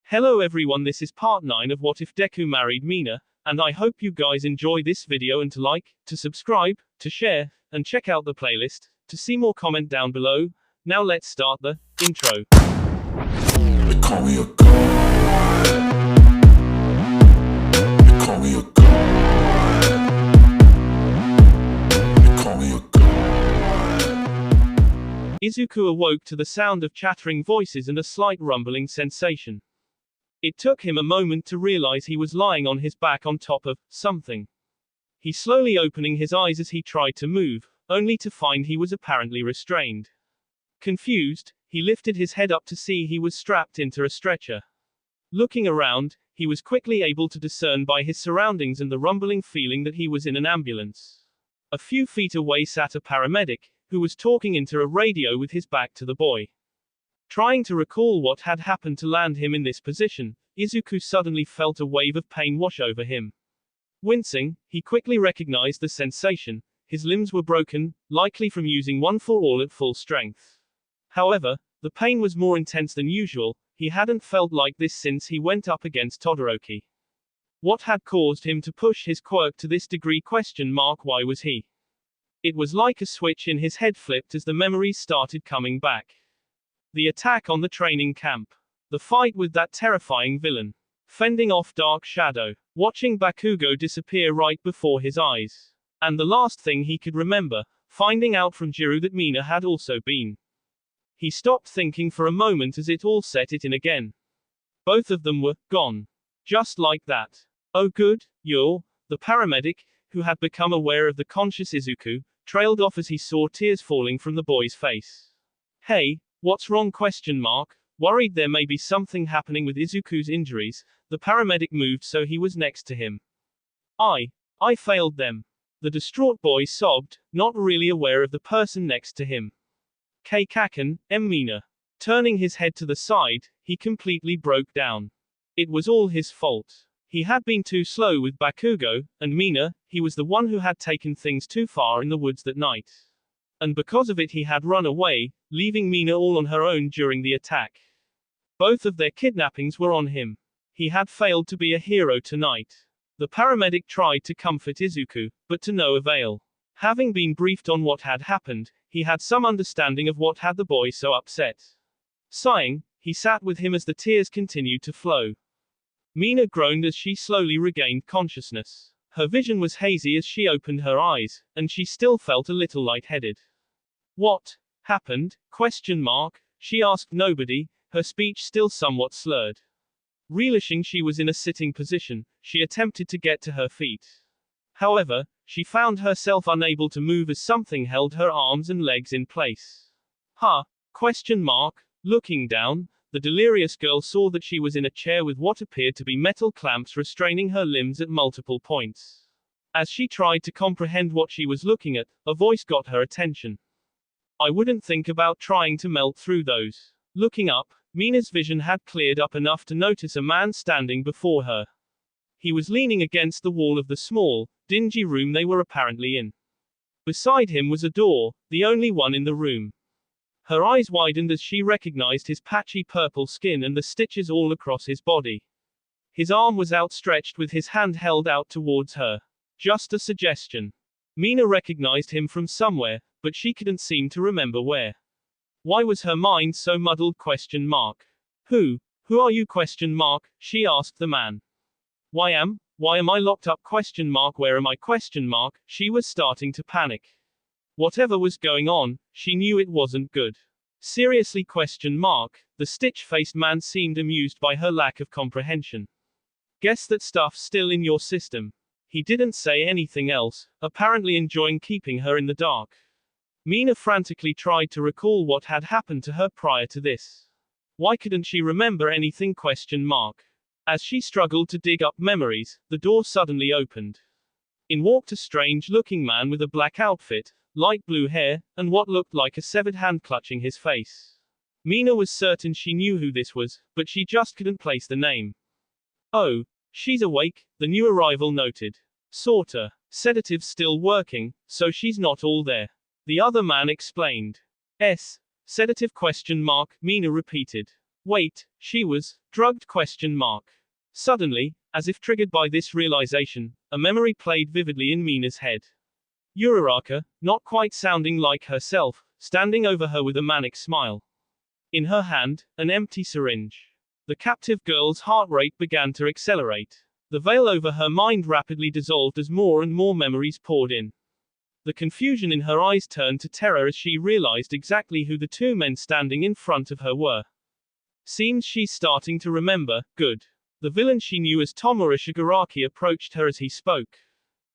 Hello everyone, this is part 9 of What If Deku Married Mina, and I hope you guys enjoy this video and to like, to subscribe, to share, and check out the playlist, to see more comment down below. Now let's start the intro. They call me a god. They call me a god. They call me a god. Izuku awoke to the sound of chattering voices and a slight rumbling sensation. It took him a moment to realize he was lying on his back on top of something. He slowly opening his eyes as he tried to move, only to find he was apparently restrained. Confused, he lifted his head up to see he was strapped into a stretcher. Looking around, he was quickly able to discern by his surroundings and the rumbling feeling that he was in an ambulance. A few feet away sat a paramedic, who was talking into a radio with his back to the boy. Trying to recall what had happened to land him in this position, Izuku suddenly felt a wave of pain wash over him. Wincing, he quickly recognized the sensation. His limbs were broken, likely from using one for all at full strength. However, the pain was more intense than usual. He hadn't felt like this since he went up against Todoroki. What had caused him to push his quirk to this degree? Why was he? It was like a switch in his head flipped as the memories started coming back. The attack on the training camp. The fight with that terrifying villain. Fending off Dark Shadow. Watching Bakugo disappear right before his eyes. And the last thing he could remember, finding out from Jiru that Mina had also been. He stopped thinking for a moment as it all set it in again. Both of them were gone. Just like that. Oh good, you're. The paramedic, who had become aware of the conscious Izuku, trailed off as he saw tears falling from the boy's face. Hey, what's wrong? Worried there may be something happening with Izuku's injuries, the paramedic moved so he was next to him. I failed them. The distraught boy sobbed, not really aware of the person next to him. Kaken, Mina. Turning his head to the side, he completely broke down. It was all his fault. He had been too slow with Bakugo, and Mina, he was the one who had taken things too far in the woods that night. And because of it he had run away, leaving Mina all on her own during the attack. Both of their kidnappings were on him. He had failed to be a hero tonight. The paramedic tried to comfort Izuku, but to no avail. Having been briefed on what had happened, he had some understanding of what had the boy so upset. Sighing, he sat with him as the tears continued to flow. Mina groaned as she slowly regained consciousness. Her vision was hazy as she opened her eyes, and she still felt a little lightheaded. What happened? She asked nobody, her speech still somewhat slurred. Realizing she was in a sitting position, she attempted to get to her feet. However, she found herself unable to move as something held her arms and legs in place. Looking down, the delirious girl saw that she was in a chair with what appeared to be metal clamps restraining her limbs at multiple points. As she tried to comprehend what she was looking at, a voice got her attention. I wouldn't think about trying to melt through those. Looking up, Mina's vision had cleared up enough to notice a man standing before her. He was leaning against the wall of the small, dingy room they were apparently in. Beside him was a door, the only one in the room. Her eyes widened as she recognized his patchy purple skin and the stitches all across his body. His arm was outstretched with his hand held out towards her. Just a suggestion. Mina recognized him from somewhere, but she couldn't seem to remember where. Why was her mind so muddled? Who are you? She asked the man. Why am I locked up? Where am I? She was starting to panic. Whatever was going on, she knew it wasn't good. Seriously? The stitch-faced man seemed amused by her lack of comprehension. Guess that stuff's still in your system. He didn't say anything else, apparently enjoying keeping her in the dark. Mina frantically tried to recall what had happened to her prior to this. Why couldn't she remember anything? As she struggled to dig up memories, the door suddenly opened. In walked a strange-looking man with a black outfit, light blue hair, and what looked like a severed hand clutching his face. Mina was certain she knew who this was, but she just couldn't place the name. Oh, she's awake, the new arrival noted. Sorta. Sedative's still working, so she's not all there. The other man explained. Sedative? Mina repeated. Wait, she was drugged? Suddenly, as if triggered by this realization, a memory played vividly in Mina's head. Uraraka, not quite sounding like herself, standing over her with a manic smile. In her hand, an empty syringe. The captive girl's heart rate began to accelerate. The veil over her mind rapidly dissolved as more and more memories poured in. The confusion in her eyes turned to terror as she realized exactly who the two men standing in front of her were. Seems she's starting to remember. Good. The villain she knew as Tomura Shigaraki approached her as he spoke.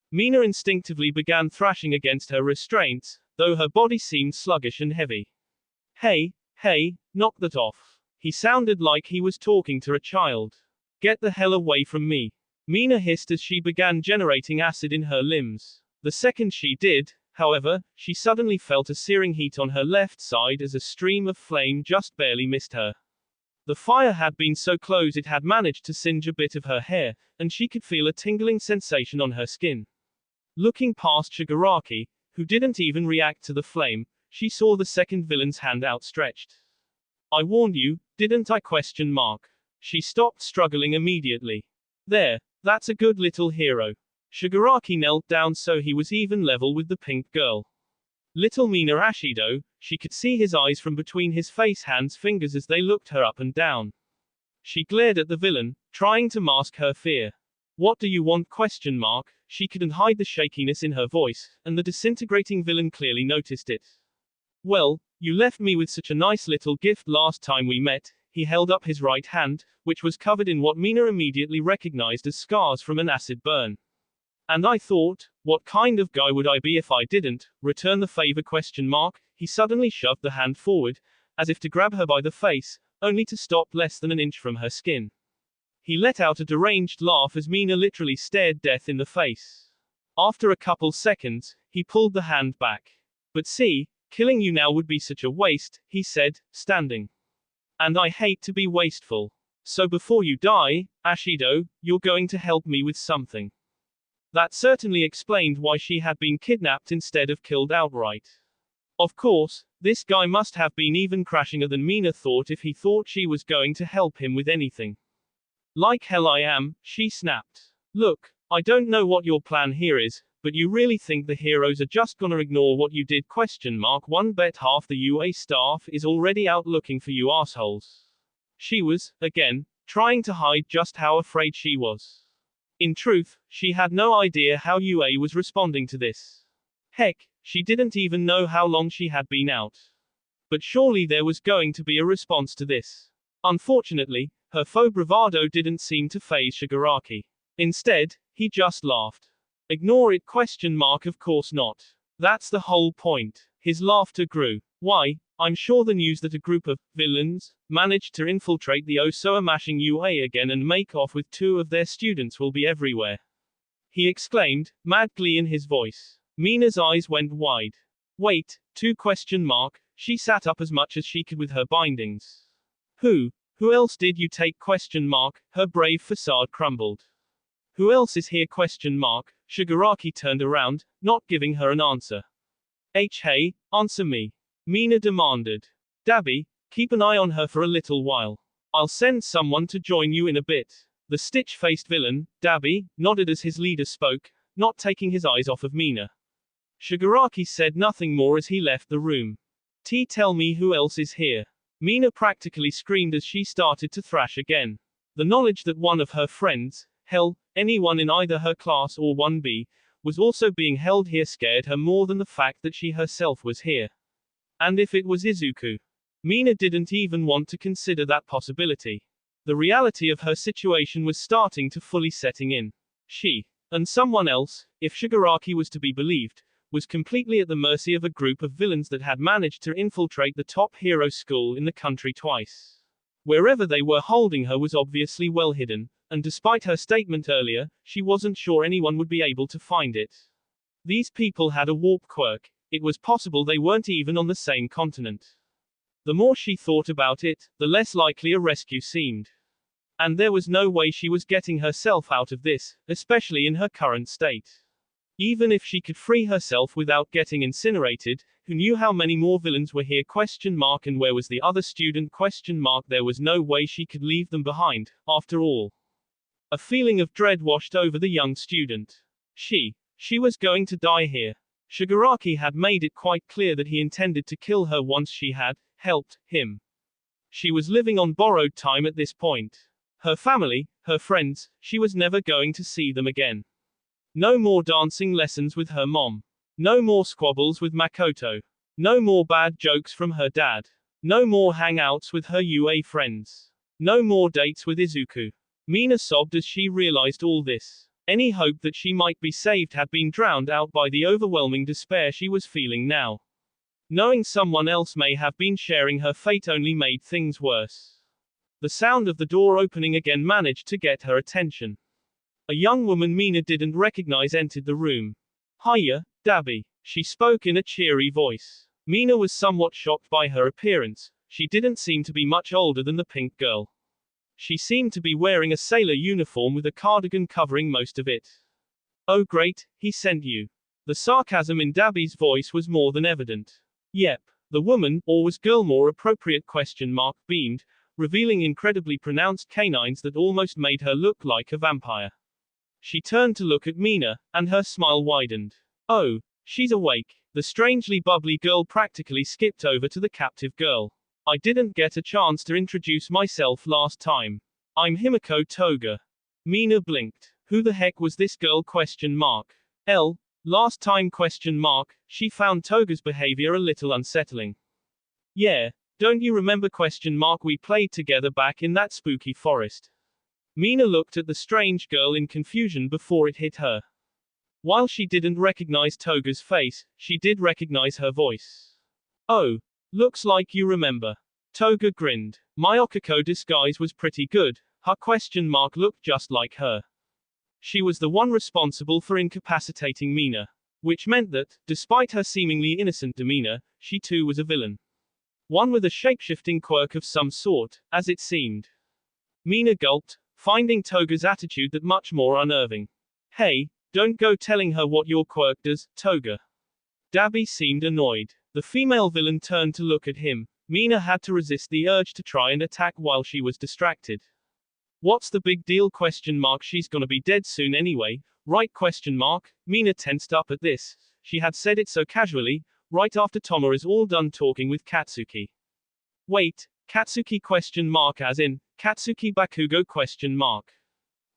Mina instinctively began thrashing against her restraints, though her body seemed sluggish and heavy. Hey, knock that off. He sounded like he was talking to a child. Get the hell away from me. Mina hissed as she began generating acid in her limbs. The second she did, however, she suddenly felt a searing heat on her left side as a stream of flame just barely missed her. The fire had been so close it had managed to singe a bit of her hair, and she could feel a tingling sensation on her skin. Looking past Shigaraki, who didn't even react to the flame, she saw the second villain's hand outstretched. I warned you, didn't I? She stopped struggling immediately. There, that's a good little hero. Shigaraki knelt down so he was even level with the pink girl. Little Mina Ashido, she could see his eyes from between his hands' fingers as they looked her up and down. She glared at the villain, trying to mask her fear. What do you want? She couldn't hide the shakiness in her voice, and the disintegrating villain clearly noticed it. Well, you left me with such a nice little gift last time we met. He held up his right hand, which was covered in what Mina immediately recognized as scars from an acid burn. And I thought, what kind of guy would I be if I didn't return the favor? He suddenly shoved the hand forward, as if to grab her by the face, only to stop less than an inch from her skin. He let out a deranged laugh as Mina literally stared death in the face. After a couple seconds, he pulled the hand back. But see, killing you now would be such a waste, he said, standing. And I hate to be wasteful. So before you die, Ashido, you're going to help me with something. That certainly explained why she had been kidnapped instead of killed outright. Of course, this guy must have been even crashinger than Mina thought if he thought she was going to help him with anything. Like hell I am, she snapped. Look, I don't know what your plan here is, but you really think the heroes are just gonna ignore what you did? One bet half the UA staff is already out looking for you assholes. She was, again, trying to hide just how afraid she was. In truth, she had no idea how UA was responding to this. Heck, she didn't even know how long she had been out. But surely there was going to be a response to this. Unfortunately, her faux bravado didn't seem to faze Shigaraki. Instead, he just laughed. Ignore it? Of course not. That's the whole point. His laughter grew. Why, I'm sure the news that a group of villains managed to infiltrate the Osoa-mashing UA again and make off with 2 of their students will be everywhere. He exclaimed, mad glee in his voice. Mina's eyes went wide. Wait, 2? She sat up as much as she could with her bindings. Who else did you take? Her brave facade crumbled. Who else is here? Shigaraki turned around, not giving her an answer. Hey, answer me. Mina demanded. Dabby, keep an eye on her for a little while. I'll send someone to join you in a bit. The stitch-faced villain, Dabby, nodded as his leader spoke, not taking his eyes off of Mina. Shigaraki said nothing more as he left the room. Tell me who else is here. Mina practically screamed as she started to thrash again. The knowledge that one of her friends, hell, anyone in either her class or 1B, was also being held here scared her more than the fact that she herself was here. And if it was Izuku? Mina didn't even want to consider that possibility. The reality of her situation was starting to fully setting in. She, and someone else, if Shigaraki was to be believed, was completely at the mercy of a group of villains that had managed to infiltrate the top hero school in the country twice. Wherever they were holding her was obviously well hidden, and despite her statement earlier, she wasn't sure anyone would be able to find it. These people had a warp quirk. It was possible they weren't even on the same continent. The more she thought about it, the less likely a rescue seemed. And there was no way she was getting herself out of this, especially in her current state. Even if she could free herself without getting incinerated, Who knew how many more villains were here? And where was the other student? There was no way she could leave them behind, after all. A feeling of dread washed over the young student. She was going to die here. Shigaraki had made it quite clear that he intended to kill her once she had helped him. She was living on borrowed time at this point. Her family, her friends, she was never going to see them again. No more dancing lessons with her mom. No more squabbles with Makoto. No more bad jokes from her dad. No more hangouts with her UA friends. No more dates with Izuku. Mina sobbed as she realized all this. Any hope that she might be saved had been drowned out by the overwhelming despair she was feeling now. Knowing someone else may have been sharing her fate only made things worse. The sound of the door opening again managed to get her attention. A young woman Mina didn't recognize entered the room. "Hiya, Dabi," she spoke in a cheery voice. Mina was somewhat shocked by her appearance. She didn't seem to be much older than the pink girl. She seemed to be wearing a sailor uniform with a cardigan covering most of it. "Oh great, he sent you." The sarcasm in Dabi's voice was more than evident. "Yep." The woman, or was girl more appropriate, beamed, revealing incredibly pronounced canines that almost made her look like a vampire. She turned to look at Mina, and her smile widened. "Oh, she's awake." The strangely bubbly girl practically skipped over to the captive girl. "I didn't get a chance to introduce myself last time. I'm Himiko Toga." Mina blinked. Who the heck was this girl? Last time? She found Toga's behavior a little unsettling. "Yeah, don't you remember? We played together back in that spooky forest." Mina looked at the strange girl in confusion before it hit her. While she didn't recognize Toga's face, she did recognize her voice. "Oh, looks like you remember." Toga grinned. "My Okako disguise was pretty good." Her looked just like her. She was the one responsible for incapacitating Mina. Which meant that, despite her seemingly innocent demeanor, she too was a villain. One with a shapeshifting quirk of some sort, as it seemed. Mina gulped, finding Toga's attitude that much more unnerving. "Hey, don't go telling her what your quirk does, Toga." Dabi seemed annoyed. The female villain turned to look at him. Mina had to resist the urge to try and attack while she was distracted. "What's the big deal? She's gonna be dead soon anyway, right? Mina tensed up at this. She had said it so casually, right after Tomoe is all done talking with Katsuki. "Wait, Katsuki? As in, Katsuki Bakugo?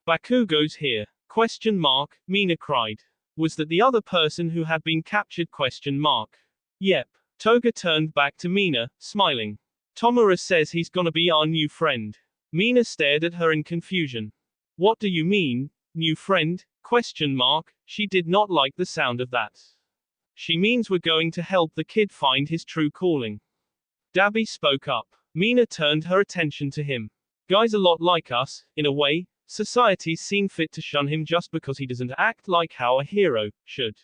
Bakugo's here? Mina cried. Was that the other person who had been captured? Yep. Toga turned back to Mina, smiling. "Tomoe says he's gonna be our new friend." Mina stared at her in confusion. "What do you mean, new friend? She did not like the sound of that. "She means we're going to help the kid find his true calling." Dabi spoke up. Mina turned her attention to him. "Guy's a lot like us, in a way. Society's seen fit to shun him just because he doesn't act like how a hero should.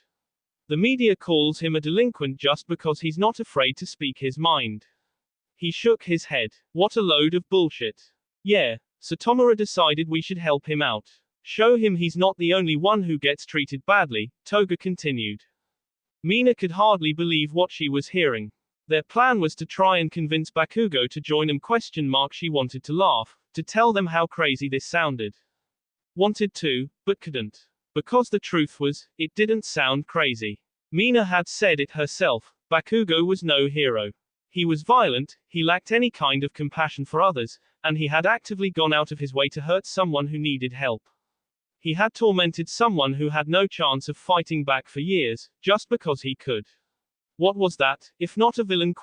The media calls him a delinquent just because he's not afraid to speak his mind." He shook his head. "What a load of bullshit." "Yeah, so Tomoe decided we should help him out. Show him he's not the only one who gets treated badly," Toga continued. Mina could hardly believe what she was hearing. Their plan was to try and convince Bakugo to join them? She wanted to laugh, to tell them how crazy this sounded. Wanted to, but couldn't. Because the truth was, it didn't sound crazy. Mina had said it herself. Bakugo was no hero. He was violent, he lacked any kind of compassion for others, and he had actively gone out of his way to hurt someone who needed help. He had tormented someone who had no chance of fighting back for years, just because he could. What was that, if not a villain?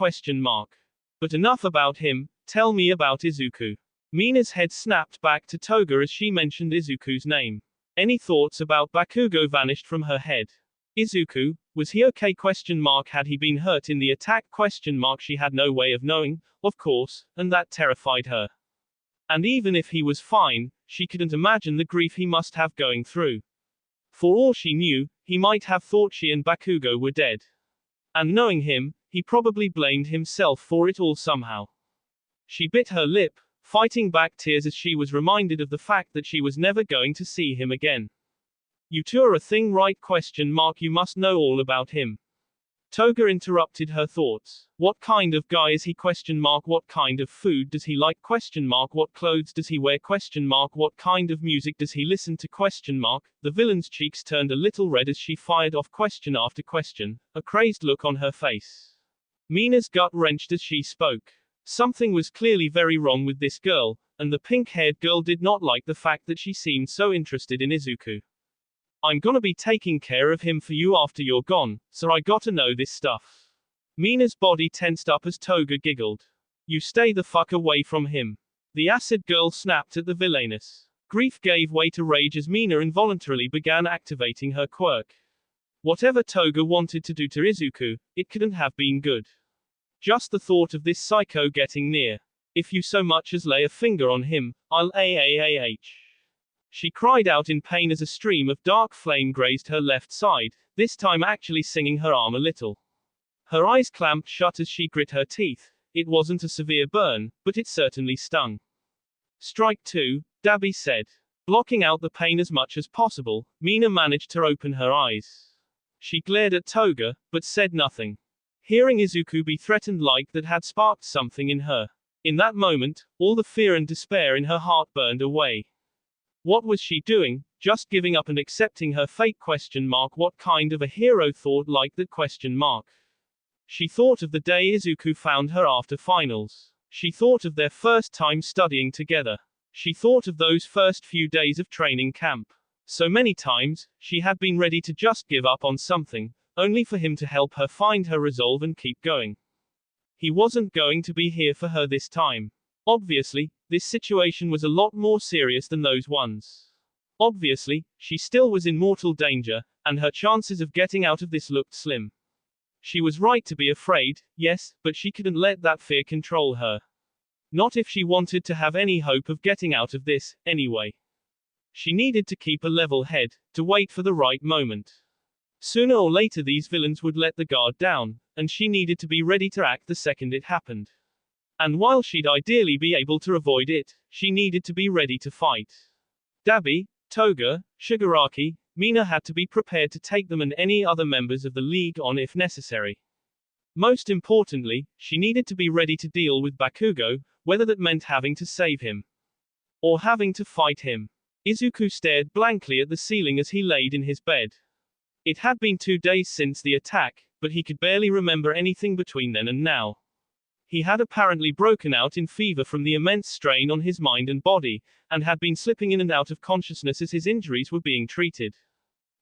But enough about him, tell me about Izuku. Mina's head snapped back to Toga as she mentioned Izuku's name. Any thoughts about Bakugo vanished from her head. Izuku, was he okay? Had he been hurt in the attack? She had no way of knowing, of course, and that terrified her. And even if he was fine, she couldn't imagine the grief he must have going through. For all she knew, he might have thought she and Bakugo were dead. And knowing him, he probably blamed himself for it all somehow. She bit her lip, fighting back tears as she was reminded of the fact that she was never going to see him again. "You two are a thing, right? You must know all about him." Toga interrupted her thoughts. What kind of guy is he? What kind of food does he like? What clothes does he wear? What kind of music does he listen to? The villain's cheeks turned a little red as she fired off question after question, a crazed look on her face. Mina's gut wrenched as she spoke. Something was clearly very wrong with this girl, and the pink-haired girl did not like the fact that she seemed so interested in Izuku. I'm gonna be taking care of him for you after you're gone, so I gotta know this stuff. Mina's body tensed up as Toga giggled. You stay the fuck away from him. The acid girl snapped at the villainess. Grief gave way to rage as Mina involuntarily began activating her quirk. Whatever Toga wanted to do to Izuku, it couldn't have been good. Just the thought of this psycho getting near. If you so much as lay a finger on him, I'll AAAH. She cried out in pain as a stream of dark flame grazed her left side, this time actually singing her arm a little. Her eyes clamped shut as she grit her teeth. It wasn't a severe burn, but it certainly stung. Strike two, Dabi said. Blocking out the pain as much as possible, Mina managed to open her eyes. She glared at Toga, but said nothing. Hearing Izuku be threatened like that had sparked something in her. In that moment, all the fear and despair in her heart burned away. What was she doing? Just giving up and accepting her fate? What kind of a hero thought like that? She thought of the day Izuku found her after finals. She thought of their first time studying together. She thought of those first few days of training camp. So many times, she had been ready to just give up on something, only for him to help her find her resolve and keep going. He wasn't going to be here for her this time. Obviously, this situation was a lot more serious than those ones. Obviously, she still was in mortal danger, and her chances of getting out of this looked slim. She was right to be afraid, yes, but she couldn't let that fear control her. Not if she wanted to have any hope of getting out of this, anyway. She needed to keep a level head, to wait for the right moment. Sooner or later these villains would let the guard down, and she needed to be ready to act the second it happened. And while she'd ideally be able to avoid it, she needed to be ready to fight. Dabi, Toga, Shigaraki, Mina had to be prepared to take them and any other members of the League on if necessary. Most importantly, she needed to be ready to deal with Bakugo, whether that meant having to save him or having to fight him. Izuku stared blankly at the ceiling as he laid in his bed. It had been 2 days since the attack, but he could barely remember anything between then and now. He had apparently broken out in fever from the immense strain on his mind and body, and had been slipping in and out of consciousness as his injuries were being treated.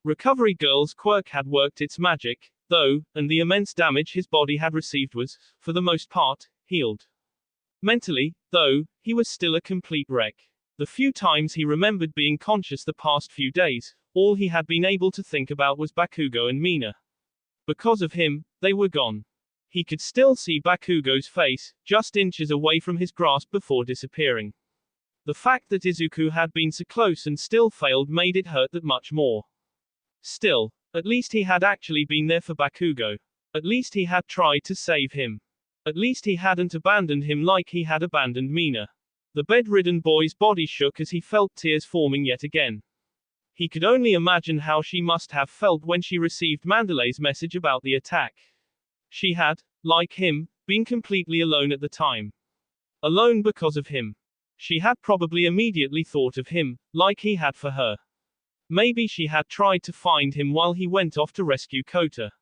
Recovery Girl's quirk had worked its magic, though, and the immense damage his body had received was, for the most part, healed. Mentally, though, he was still a complete wreck. The few times he remembered being conscious the past few days, all he had been able to think about was Bakugo and Mina. Because of him, they were gone. He could still see Bakugo's face, just inches away from his grasp before disappearing. The fact that Izuku had been so close and still failed made it hurt that much more. Still, at least he had actually been there for Bakugo. At least he had tried to save him. At least he hadn't abandoned him like he had abandoned Mina. The bedridden boy's body shook as he felt tears forming yet again. He could only imagine how she must have felt when she received Mandalay's message about the attack. She had, like him, been completely alone at the time. Alone because of him. She had probably immediately thought of him, like he had for her. Maybe she had tried to find him while he went off to rescue Kota.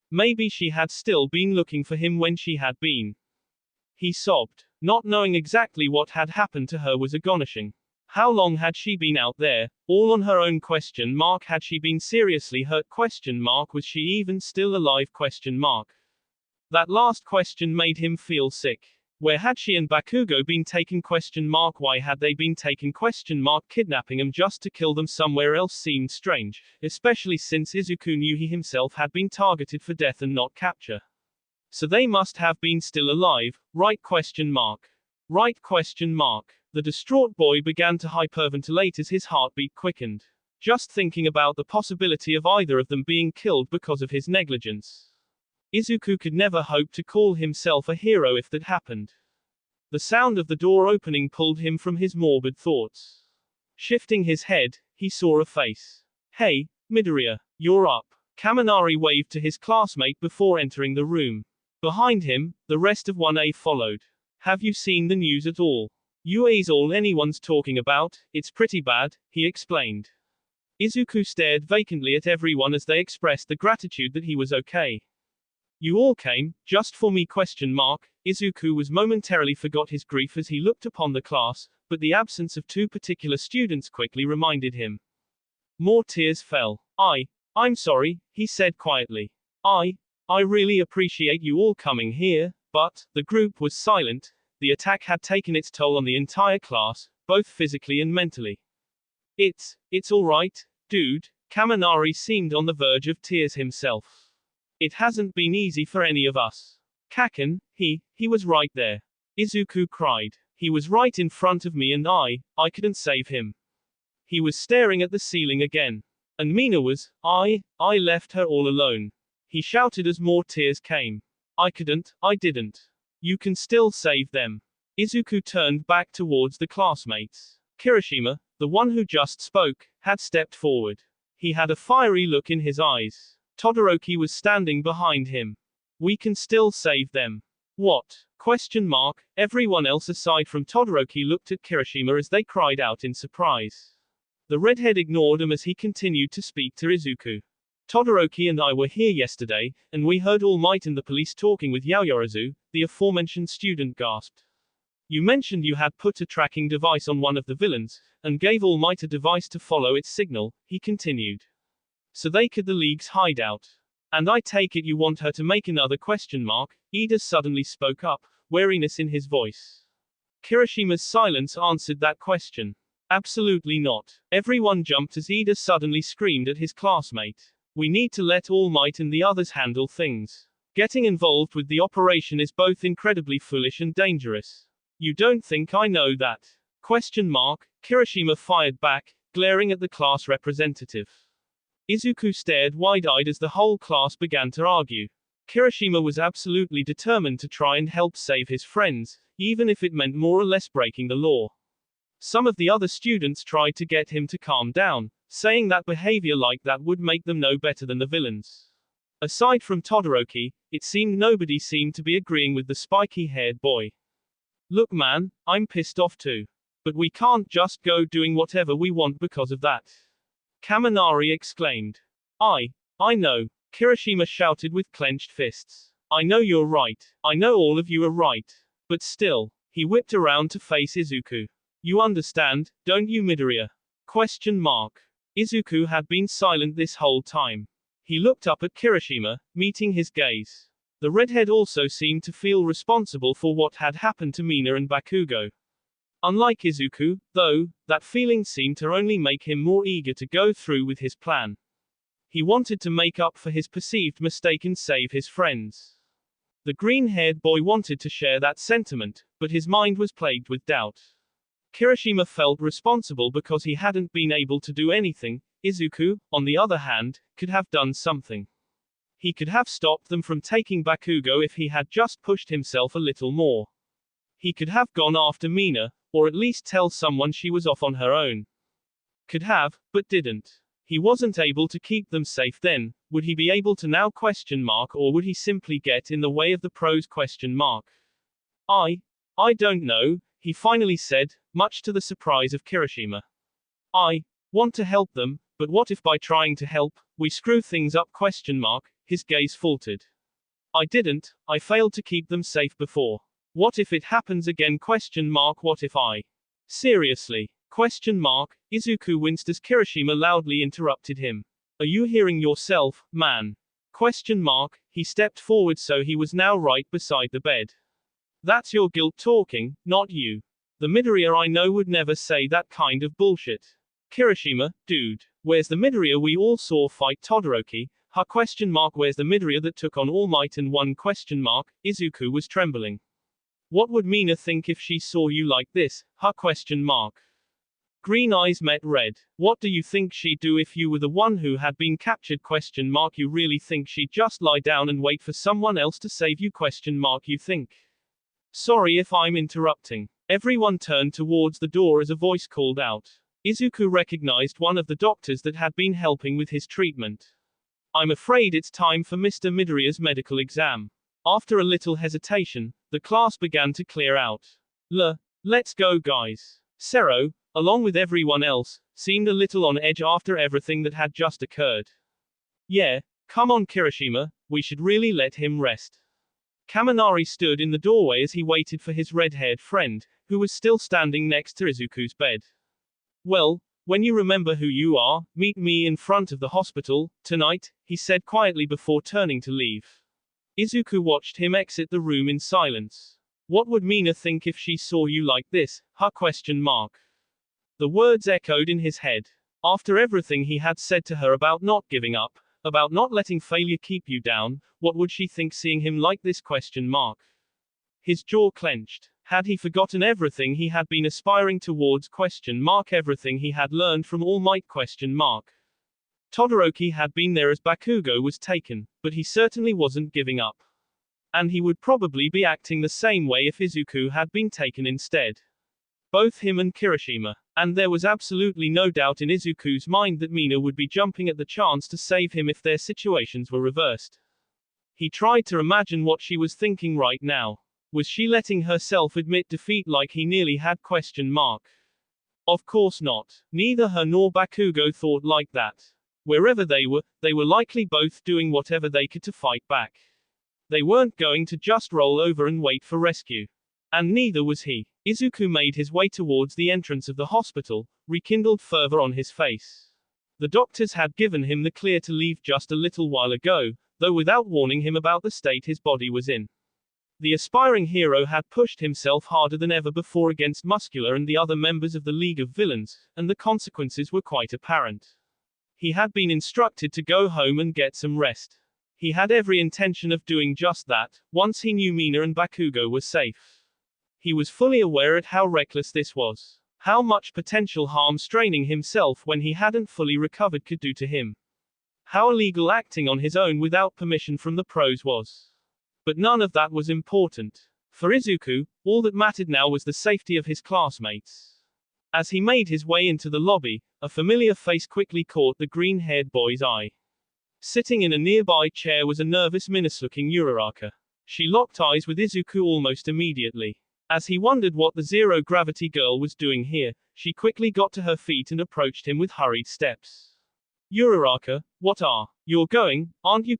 Maybe she had still been looking for him when she had been. He sobbed. Not knowing exactly what had happened to her was astonishing. How long had she been out there, all on her own? Had she been seriously hurt? Was she even still alive? That last question made him feel sick. Where had she and Bakugo been taken? Why had they been taken? Kidnapping them just to kill them somewhere else seemed strange, especially since Izuku knew he himself had been targeted for death and not capture. So they must have been still alive, right? Right? The distraught boy began to hyperventilate as his heartbeat quickened. Just thinking about the possibility of either of them being killed because of his negligence. Izuku could never hope to call himself a hero if that happened. The sound of the door opening pulled him from his morbid thoughts. Shifting his head, he saw a face. Hey, Midoriya, you're up. Kaminari waved to his classmate before entering the room. Behind him, the rest of 1A followed. Have you seen the news at all? UA's all anyone's talking about, it's pretty bad, he explained. Izuku stared vacantly at everyone as they expressed the gratitude that he was okay. You all came, just for me? Izuku was momentarily forgot his grief as he looked upon the class, but the absence of 2 particular students quickly reminded him. More tears fell. I'm sorry, he said quietly. I really appreciate you all coming here, but, the group was silent. The attack had taken its toll on the entire class, both physically and mentally. It's alright, dude. Kaminari seemed on the verge of tears himself. It hasn't been easy for any of us. Kaken, he was right there. Izuku cried. He was right in front of me and I couldn't save him. He was staring at the ceiling again. And Mina was, I left her all alone. He shouted as more tears came. I didn't. You can still save them. Izuku turned back towards the classmates. Kirishima, the one who just spoke, had stepped forward. He had a fiery look in his eyes. Todoroki was standing behind him. We can still save them. What? Everyone else aside from Todoroki looked at Kirishima as they cried out in surprise. The redhead ignored him as he continued to speak to Izuku. Todoroki and I were here yesterday, and we heard All Might and the police talking with Yaoyorozu, the aforementioned student gasped. You mentioned you had put a tracking device on one of the villains, and gave All Might a device to follow its signal, he continued. So they could the League's hideout. And I take it you want her to make another ? Ida suddenly spoke up, wariness in his voice. Kirishima's silence answered that question. Absolutely not. Everyone jumped as Ida suddenly screamed at his classmate. We need to let All Might and the others handle things. Getting involved with the operation is both incredibly foolish and dangerous. You don't think I know that? Kirishima fired back, glaring at the class representative. Izuku stared wide-eyed as the whole class began to argue. Kirishima was absolutely determined to try and help save his friends, even if it meant more or less breaking the law. Some of the other students tried to get him to calm down, saying that behavior like that would make them no better than the villains. Aside from Todoroki, it seemed nobody seemed to be agreeing with the spiky-haired boy. Look man, I'm pissed off too. But we can't just go doing whatever we want because of that. Kaminari exclaimed. I know. Kirishima shouted with clenched fists. I know you're right. I know all of you are right. But still. He whipped around to face Izuku. You understand, don't you Midoriya? ? Izuku had been silent this whole time. He looked up at Kirishima, meeting his gaze. The redhead also seemed to feel responsible for what had happened to Mina and Bakugo. Unlike Izuku, though, that feeling seemed to only make him more eager to go through with his plan. He wanted to make up for his perceived mistake and save his friends. The green-haired boy wanted to share that sentiment, but his mind was plagued with doubt. Kirishima felt responsible because he hadn't been able to do anything. Izuku, on the other hand, could have done something. He could have stopped them from taking Bakugo if he had just pushed himself a little more. He could have gone after Mina, or at least tell someone she was off on her own. Could have, but didn't. He wasn't able to keep them safe then. Would he be able to now ? Or would he simply get in the way of the pros ? I don't know, he finally said, much to the surprise of Kirishima. I want to help them, but what if by trying to help, we screw things up ? His gaze faltered. I failed to keep them safe before. What if it happens again ? What if I? Seriously? ? Izuku winced as Kirishima loudly interrupted him. Are you hearing yourself, man? ? He stepped forward so he was now right beside the bed. That's your guilt talking, not you. The Midoriya I know would never say that kind of bullshit. Kirishima, dude. Where's the Midoriya we all saw fight Todoroki? Where's the Midoriya that took on All Might and won ? Izuku was trembling. What would Mina think if she saw you like this? Green eyes met red. What do you think she'd do if you were the one who had been captured? You really think she'd just lie down and wait for someone else to save you? You think? Sorry if I'm interrupting. Everyone turned towards the door as a voice called out. Izuku recognized one of the doctors that had been helping with his treatment. I'm afraid it's time for Mr. Midoriya's medical exam. After a little hesitation, the class began to clear out. Let's go guys. Sero, along with everyone else, seemed a little on edge after everything that had just occurred. Yeah, come on Kirishima, we should really let him rest. Kaminari stood in the doorway as he waited for his red-haired friend, who was still standing next to Izuku's bed. Well, when you remember who you are, meet me in front of the hospital, tonight, he said quietly before turning to leave. Izuku watched him exit the room in silence. What would Mina think if she saw you like this, huh? The words echoed in his head. After everything he had said to her about not giving up, about not letting failure keep you down, what would she think seeing him like this? His jaw clenched. Had he forgotten everything he had been aspiring towards? Everything he had learned from All Might? Todoroki had been there as Bakugo was taken, but he certainly wasn't giving up. And he would probably be acting the same way if Izuku had been taken instead. Both him and Kirishima. And there was absolutely no doubt in Izuku's mind that Mina would be jumping at the chance to save him if their situations were reversed. He tried to imagine what she was thinking right now. Was she letting herself admit defeat like he nearly had? Of course not. Neither her nor Bakugo thought like that. Wherever they were likely both doing whatever they could to fight back. They weren't going to just roll over and wait for rescue. And neither was he. Izuku made his way towards the entrance of the hospital, rekindled fervor on his face. The doctors had given him the clear to leave just a little while ago, though without warning him about the state his body was in. The aspiring hero had pushed himself harder than ever before against Muscular and the other members of the League of Villains, and the consequences were quite apparent. He had been instructed to go home and get some rest. He had every intention of doing just that, once he knew Mina and Bakugo were safe. He was fully aware at how reckless this was. How much potential harm straining himself when he hadn't fully recovered could do to him. How illegal acting on his own without permission from the pros was. But none of that was important. For Izuku, all that mattered now was the safety of his classmates. As he made his way into the lobby, a familiar face quickly caught the green-haired boy's eye. Sitting in a nearby chair was a nervous Minus-looking Uraraka. She locked eyes with Izuku almost immediately. As he wondered what the zero-gravity girl was doing here, she quickly got to her feet and approached him with hurried steps. Uraraka, you're going, aren't you?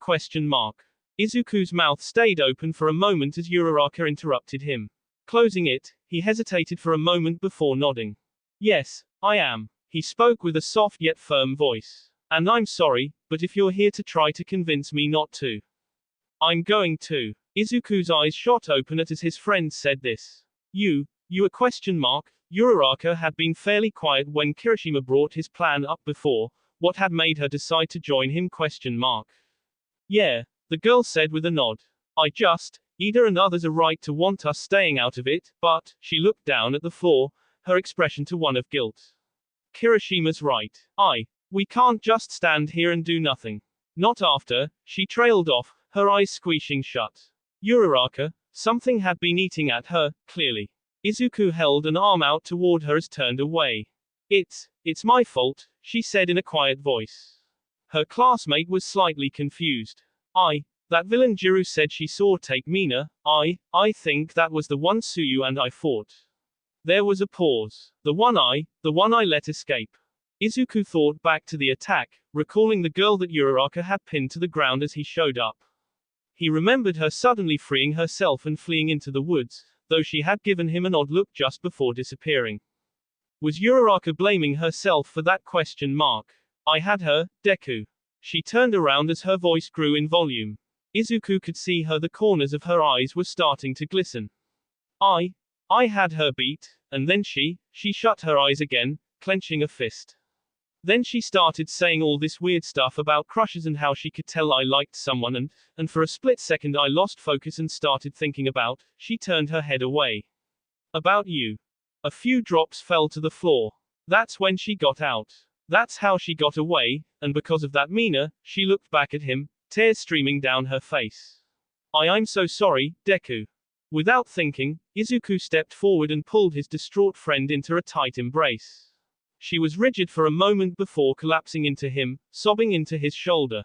Izuku's mouth stayed open for a moment as Uraraka interrupted him. Closing it, he hesitated for a moment before nodding. Yes, I am. He spoke with a soft yet firm voice. And I'm sorry, but if you're here to try to convince me not to, I'm going to. Izuku's eyes shot open as his friend said this. You a ? Uraraka had been fairly quiet when Kirishima brought his plan up before. What had made her decide to join him? Yeah, the girl said with a nod. Ida and others are right to want us staying out of it, but, she looked down at the floor, her expression to one of guilt. Kirishima's right. We can't just stand here and do nothing. Not after, she trailed off, her eyes squeezing shut. Uraraka, something had been eating at her, clearly. Izuku held an arm out toward her as turned away. It's my fault, she said in a quiet voice. Her classmate was slightly confused. That villain Jiru said she saw take Mina, I think that was the one Suyu and I fought. There was a pause. The one I let escape. Izuku thought back to the attack, recalling the girl that Uraraka had pinned to the ground as he showed up. He remembered her suddenly freeing herself and fleeing into the woods, though she had given him an odd look just before disappearing. Was Uraraka blaming herself for that? I had her, Deku. She turned around as her voice grew in volume. Izuku could see her, the corners of her eyes were starting to glisten. I had her beat, and then she shut her eyes again, clenching a fist. Then she started saying all this weird stuff about crushes and how she could tell I liked someone and for a split second I lost focus and started thinking about, she turned her head away. About you. A few drops fell to the floor. That's when she got out. That's how she got away, and because of that Mina, she looked back at him, tears streaming down her face. I'm so sorry, Deku. Without thinking, Izuku stepped forward and pulled his distraught friend into a tight embrace. She was rigid for a moment before collapsing into him, sobbing into his shoulder.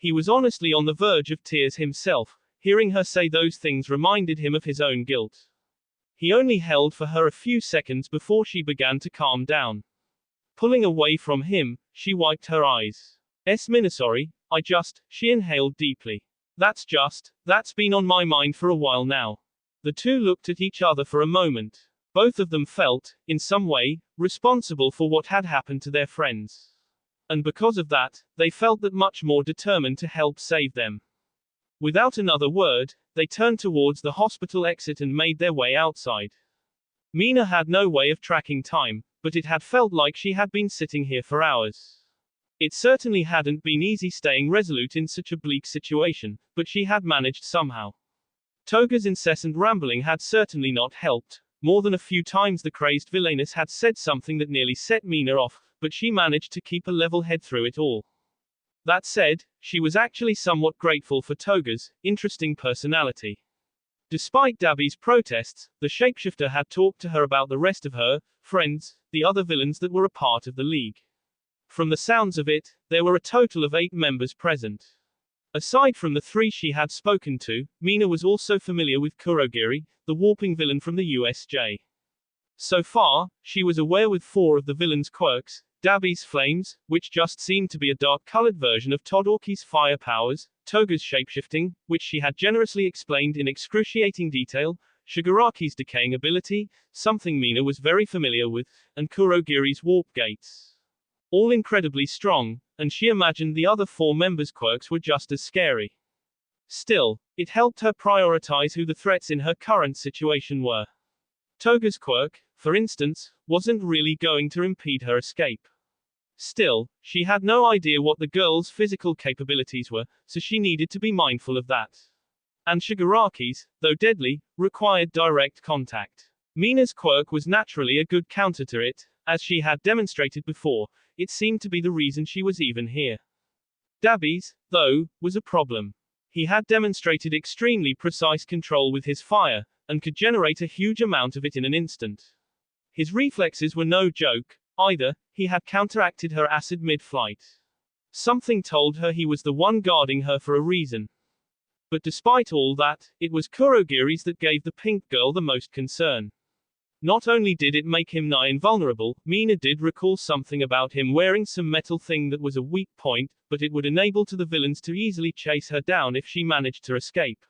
He was honestly on the verge of tears himself. Hearing her say those things reminded him of his own guilt. He only held for her a few seconds before she began to calm down. Pulling away from him, she wiped her eyes. Mina, sorry, she inhaled deeply. That's been on my mind for a while now. The two looked at each other for a moment. Both of them felt, in some way, responsible for what had happened to their friends. And because of that, they felt that much more determined to help save them. Without another word, they turned towards the hospital exit and made their way outside. Mina had no way of tracking time, but it had felt like she had been sitting here for hours. It certainly hadn't been easy staying resolute in such a bleak situation, but she had managed somehow. Toga's incessant rambling had certainly not helped. More than a few times the crazed villainess had said something that nearly set Mina off, but she managed to keep a level head through it all. That said, she was actually somewhat grateful for Toga's interesting personality. Despite Dabi's protests, the shapeshifter had talked to her about the rest of her friends, the other villains that were a part of the League. From the sounds of it, there were a total of 8 members present. Aside from the 3 she had spoken to, Mina was also familiar with Kurogiri, the warping villain from the USJ. So far, she was aware with 4 of the villain's quirks: Dabi's flames, which just seemed to be a dark-colored version of Todoroki's fire powers, Toga's shapeshifting, which she had generously explained in excruciating detail, Shigaraki's decaying ability, something Mina was very familiar with, and Kurogiri's warp gates. All incredibly strong, and she imagined the other 4 members' quirks were just as scary. Still, it helped her prioritize who the threats in her current situation were. Toga's quirk, for instance, wasn't really going to impede her escape. Still, she had no idea what the girl's physical capabilities were, so she needed to be mindful of that. And Shigaraki's, though deadly, required direct contact. Mina's quirk was naturally a good counter to it, as she had demonstrated before. It seemed to be the reason she was even here. Dabi's, though, was a problem. He had demonstrated extremely precise control with his fire, and could generate a huge amount of it in an instant. His reflexes were no joke, either. He had counteracted her acid mid-flight. Something told her he was the one guarding her for a reason. But despite all that, it was Kurogiri's that gave the pink girl the most concern. Not only did it make him nigh invulnerable, Mina did recall something about him wearing some metal thing that was a weak point, but it would enable to the villains to easily chase her down if she managed to escape.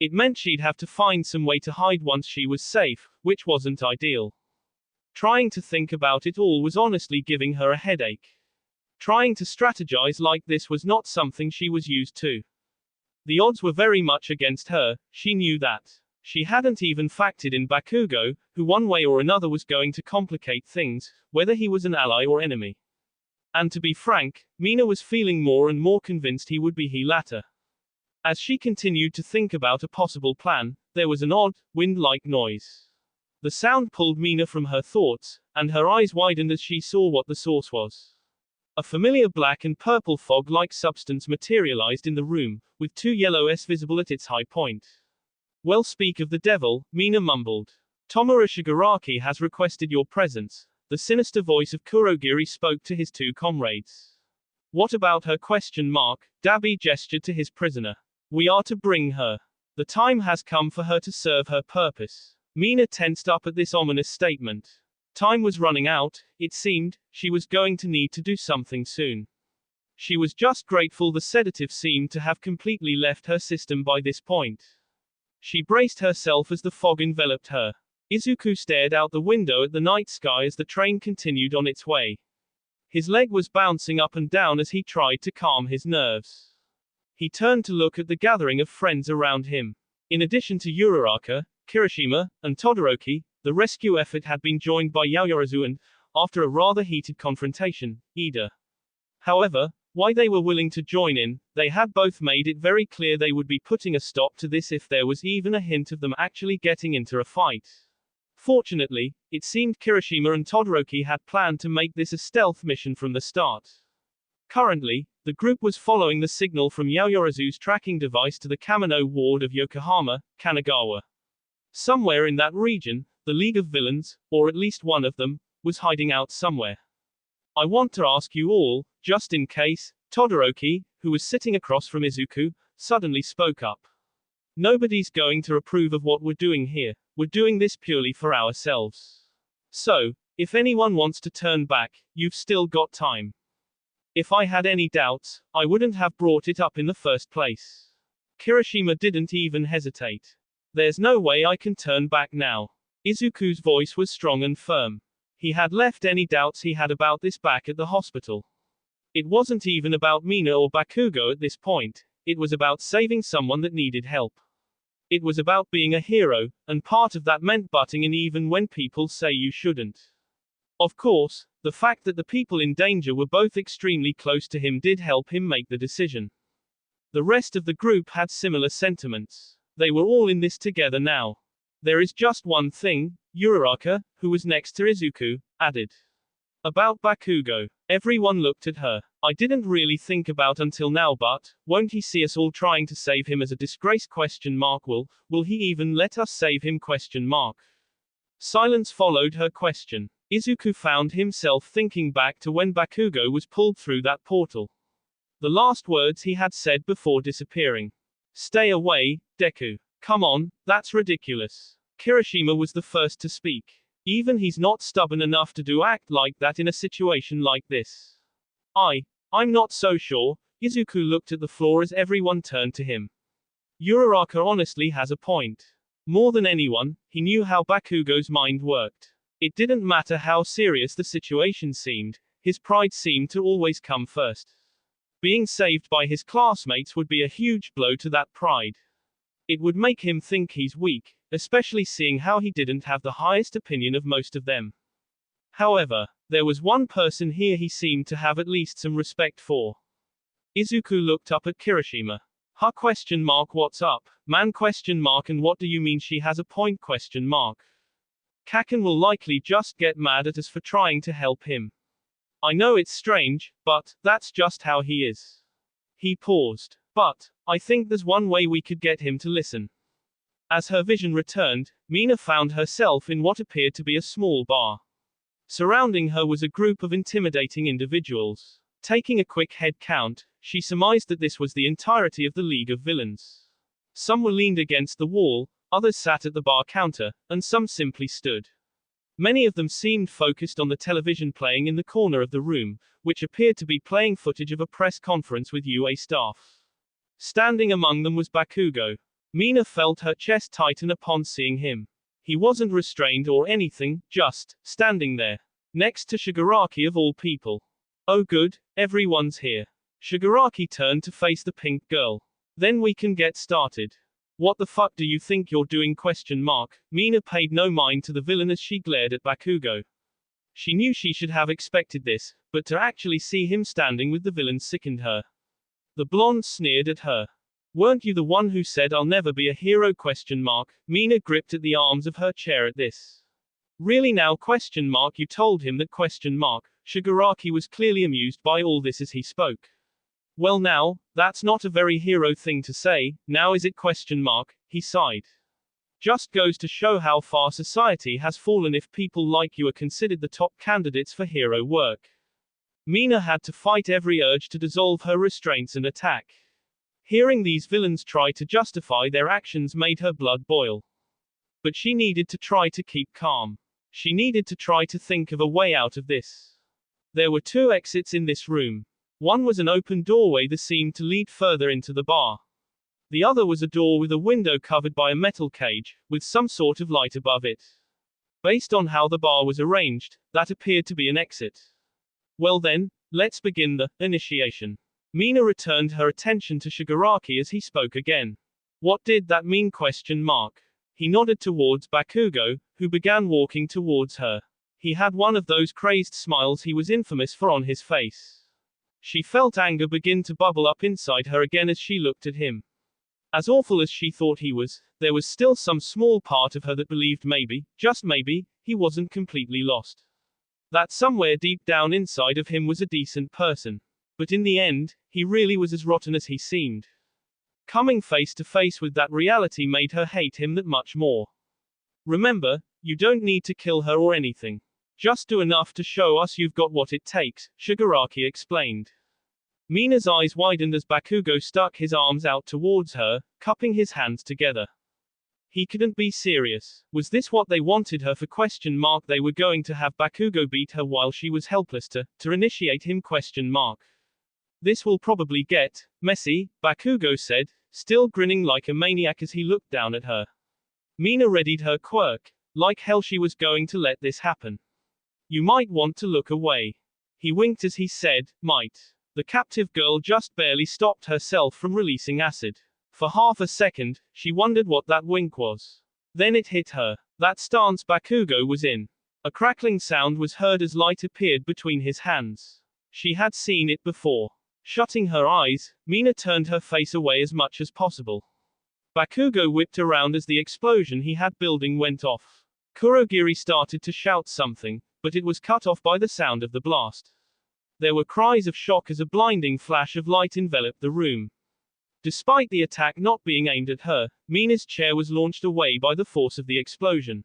It meant she'd have to find some way to hide once she was safe, which wasn't ideal. Trying to think about it all was honestly giving her a headache. Trying to strategize like this was not something she was used to. The odds were very much against her, she knew that. She hadn't even factored in Bakugo, who one way or another was going to complicate things, whether he was an ally or enemy. And to be frank, Mina was feeling more and more convinced he would be he latter. As she continued to think about a possible plan, there was an odd, wind-like noise. The sound pulled Mina from her thoughts, and her eyes widened as she saw what the source was. A familiar black and purple fog-like substance materialized in the room, with 2 yellows visible at its high point. Well, speak of the devil, Mina mumbled. Tomura Shigaraki has requested your presence. The sinister voice of Kurogiri spoke to his 2 comrades. What about her ? Dabi gestured to his prisoner. We are to bring her. The time has come for her to serve her purpose. Mina tensed up at this ominous statement. Time was running out, it seemed. She was going to need to do something soon. She was just grateful the sedative seemed to have completely left her system by this point. She braced herself as the fog enveloped her. Izuku stared out the window at the night sky as the train continued on its way. His leg was bouncing up and down as he tried to calm his nerves. He turned to look at the gathering of friends around him. In addition to Uraraka, Kirishima, and Todoroki, the rescue effort had been joined by Yaoyorozu and, after a rather heated confrontation, Ida. However, why they were willing to join in, they had both made it very clear they would be putting a stop to this if there was even a hint of them actually getting into a fight. Fortunately, it seemed Kirishima and Todoroki had planned to make this a stealth mission from the start. Currently, the group was following the signal from Yaoyorozu's tracking device to the Kamino ward of Yokohama, Kanagawa. Somewhere in that region, the League of Villains, or at least one of them, was hiding out somewhere. I want to ask you all, just in case, Todoroki, who was sitting across from Izuku, suddenly spoke up. Nobody's going to approve of what we're doing here. We're doing this purely for ourselves. So, if anyone wants to turn back, you've still got time. If I had any doubts, I wouldn't have brought it up in the first place. Kirishima didn't even hesitate. There's no way I can turn back now. Izuku's voice was strong and firm. He had left any doubts he had about this back at the hospital. It wasn't even about Mina or Bakugo at this point. It was about saving someone that needed help. It was about being a hero, and part of that meant butting in even when people say you shouldn't. Of course, the fact that the people in danger were both extremely close to him did help him make the decision. The rest of the group had similar sentiments. They were all in this together now. There is just one thing, Uraraka, who was next to Izuku, added. About Bakugo. Everyone looked at her. I didn't really think about until now, but won't he see us all trying to save him as a disgrace? Will he even let us save him? Silence followed her question. Izuku found himself thinking back to when Bakugo was pulled through that portal. The last words he had said before disappearing. Stay away, Deku. Come on, that's ridiculous. Kirishima was the first to speak. Even he's not stubborn enough to act like that in a situation like this. I'm not so sure. Izuku looked at the floor as everyone turned to him. Uraraka honestly has a point. More than anyone, he knew how Bakugo's mind worked. It didn't matter how serious the situation seemed, his pride seemed to always come first. Being saved by his classmates would be a huge blow to that pride. It would make him think he's weak, especially seeing how he didn't have the highest opinion of most of them. However, there was one person here he seemed to have at least some respect for. Izuku looked up at Kirishima. Huh? What's up, man? And what do you mean she has a point? Kaken will likely just get mad at us for trying to help him. I know it's strange, but that's just how he is. He paused. But I think there's one way we could get him to listen. As her vision returned, Mina found herself in what appeared to be a small bar. Surrounding her was a group of intimidating individuals. Taking a quick head count, she surmised that this was the entirety of the League of Villains. Some were leaned against the wall, others sat at the bar counter, and some simply stood. Many of them seemed focused on the television playing in the corner of the room, which appeared to be playing footage of a press conference with UA staff. Standing among them was Bakugo. Mina felt her chest tighten upon seeing him. He wasn't restrained or anything, just standing there. Next to Shigaraki of all people. Oh good, everyone's here. Shigaraki turned to face the pink girl. Then we can get started. What the fuck do you think you're doing? Mina paid no mind to the villain as she glared at Bakugo. She knew she should have expected this, but to actually see him standing with the villain sickened her. The blonde sneered at her. Weren't you the one who said I'll never be a hero? Mina gripped at the arms of her chair at this. Really now? You told him that? Shigaraki was clearly amused by all this as he spoke. Well now, that's not a very hero thing to say, now is it? He sighed. Just goes to show how far society has fallen if people like you are considered the top candidates for hero work. Mina had to fight every urge to dissolve her restraints and attack. Hearing these villains try to justify their actions made her blood boil. But she needed to try to keep calm. She needed to try to think of a way out of this. There were two exits in this room. One was an open doorway that seemed to lead further into the bar. The other was a door with a window covered by a metal cage, with some sort of light above it. Based on how the bar was arranged, that appeared to be an exit. Well then, let's begin the initiation. Mina returned her attention to Shigaraki as he spoke again. What did that mean? He nodded towards Bakugo, who began walking towards her. He had one of those crazed smiles he was infamous for on his face. She felt anger begin to bubble up inside her again as she looked at him. As awful as she thought he was, there was still some small part of her that believed maybe, just maybe, he wasn't completely lost. That somewhere deep down inside of him was a decent person. But in the end, he really was as rotten as he seemed. Coming face to face with that reality made her hate him that much more. Remember, you don't need to kill her or anything. Just do enough to show us you've got what it takes, Shigaraki explained. Mina's eyes widened as Bakugo stuck his arms out towards her, cupping his hands together. He couldn't be serious. Was this what they wanted her for? They were going to have Bakugo beat her while she was helpless to initiate him? This will probably get messy, Bakugo said, still grinning like a maniac as he looked down at her. Mina readied her quirk. Like hell she was going to let this happen. You might want to look away. He winked as he said, might. The captive girl just barely stopped herself from releasing acid. For half a second, she wondered what that wink was. Then it hit her. That stance Bakugo was in. A crackling sound was heard as light appeared between his hands. She had seen it before. Shutting her eyes, Mina turned her face away as much as possible. Bakugo whipped around as the explosion he had building went off. Kurogiri started to shout something, but it was cut off by the sound of the blast. There were cries of shock as a blinding flash of light enveloped the room. Despite the attack not being aimed at her, Mina's chair was launched away by the force of the explosion.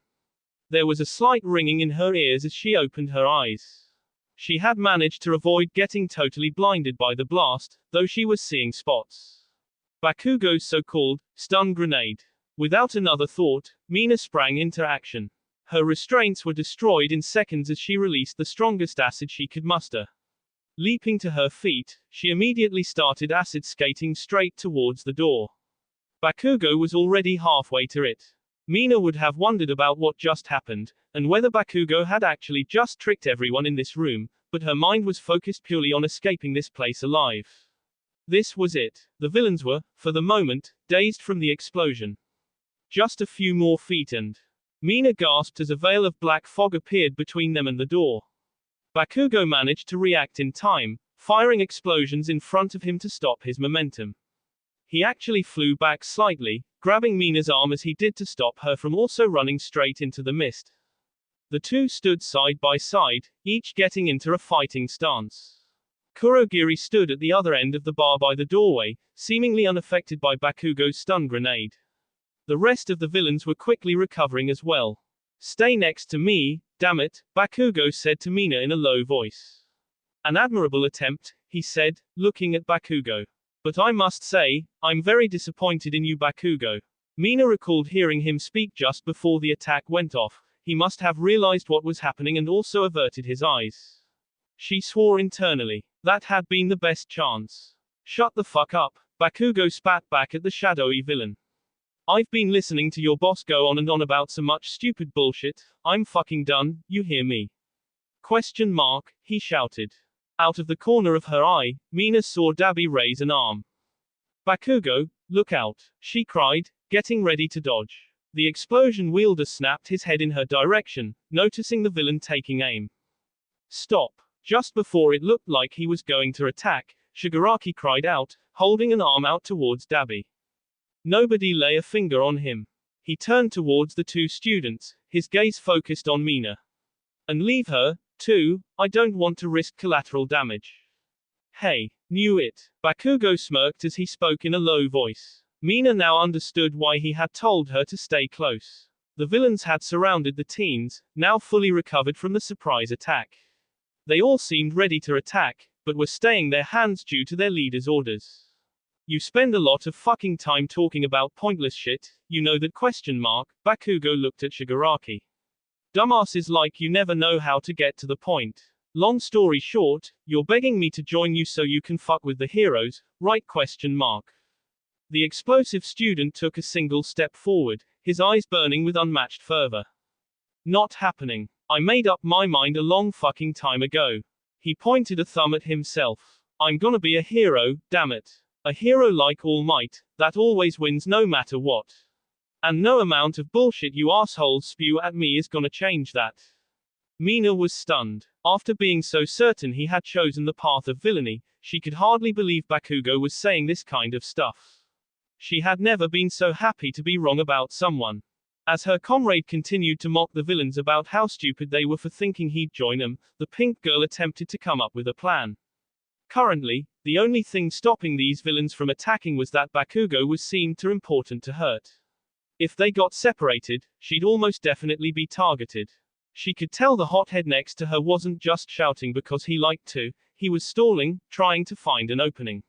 There was a slight ringing in her ears as she opened her eyes. She had managed to avoid getting totally blinded by the blast, though she was seeing spots. Bakugo's so-called stun grenade. Without another thought, Mina sprang into action. Her restraints were destroyed in seconds as she released the strongest acid she could muster. Leaping to her feet, she immediately started acid skating straight towards the door. Bakugo was already halfway to it. Mina would have wondered about what just happened, and whether Bakugo had actually just tricked everyone in this room, but her mind was focused purely on escaping this place alive. This was it. The villains were, for the moment, dazed from the explosion. Just a few more feet and Mina gasped as a veil of black fog appeared between them and the door. Bakugo managed to react in time, firing explosions in front of him to stop his momentum. He actually flew back slightly, grabbing Mina's arm as he did to stop her from also running straight into the mist. The two stood side by side, each getting into a fighting stance. Kurogiri stood at the other end of the bar by the doorway, seemingly unaffected by Bakugo's stun grenade. The rest of the villains were quickly recovering as well. Stay next to me, damn it, Bakugo said to Mina in a low voice. An admirable attempt, he said, looking at Bakugo. But I must say, I'm very disappointed in you, Bakugo. Mina recalled hearing him speak just before the attack went off. He must have realized what was happening and also averted his eyes. She swore internally. That had been the best chance. Shut the fuck up, Bakugo spat back at the shadowy villain. I've been listening to your boss go on and on about so much stupid bullshit. I'm fucking done, you hear me? ? He shouted. Out of the corner of her eye, Mina saw Dabi raise an arm. Bakugo, look out, she cried, getting ready to dodge. The explosion wielder snapped his head in her direction, noticing the villain taking aim. Stop. Just before it looked like he was going to attack, Shigaraki cried out, holding an arm out towards Dabi. Nobody lay a finger on him. He turned towards the two students, his gaze focused on Mina. And leave her, too, I don't want to risk collateral damage. Hey, knew it. Bakugo smirked as he spoke in a low voice. Mina now understood why he had told her to stay close. The villains had surrounded the teens, now fully recovered from the surprise attack. They all seemed ready to attack, but were staying their hands due to their leader's orders. You spend a lot of fucking time talking about pointless shit, you know that ? Bakugo looked at Shigaraki. Dumbasses like you never know how to get to the point. Long story short, you're begging me to join you so you can fuck with the heroes, right ? The explosive student took a single step forward, his eyes burning with unmatched fervor. Not happening. I made up my mind a long fucking time ago. He pointed a thumb at himself. I'm gonna be a hero, damn it. A hero like All Might, that always wins no matter what. And no amount of bullshit you assholes spew at me is gonna change that. Mina was stunned. After being so certain he had chosen the path of villainy, she could hardly believe Bakugo was saying this kind of stuff. She had never been so happy to be wrong about someone. As her comrade continued to mock the villains about how stupid they were for thinking he'd join them, the pink girl attempted to come up with a plan. Currently, the only thing stopping these villains from attacking was that Bakugo was seemed too important to hurt. If they got separated, she'd almost definitely be targeted. She could tell the hothead next to her wasn't just shouting because he liked to, He was stalling, trying to find an opening.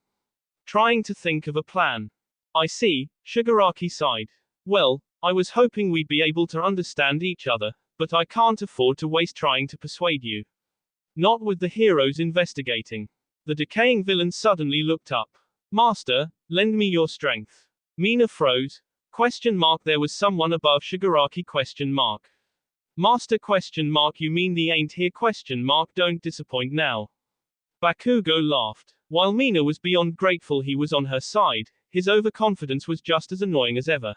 Trying to think of a plan. I see, Shigaraki sighed. Well, I was hoping we'd be able to understand each other, but I can't afford to waste trying to persuade you. Not with the heroes investigating. The decaying villain suddenly looked up. Master, lend me your strength. Mina froze. There was someone above Shigaraki ? Master ? You mean the ain't here ? Don't disappoint now. Bakugo laughed. While Mina was beyond grateful he was on her side, his overconfidence was just as annoying as ever.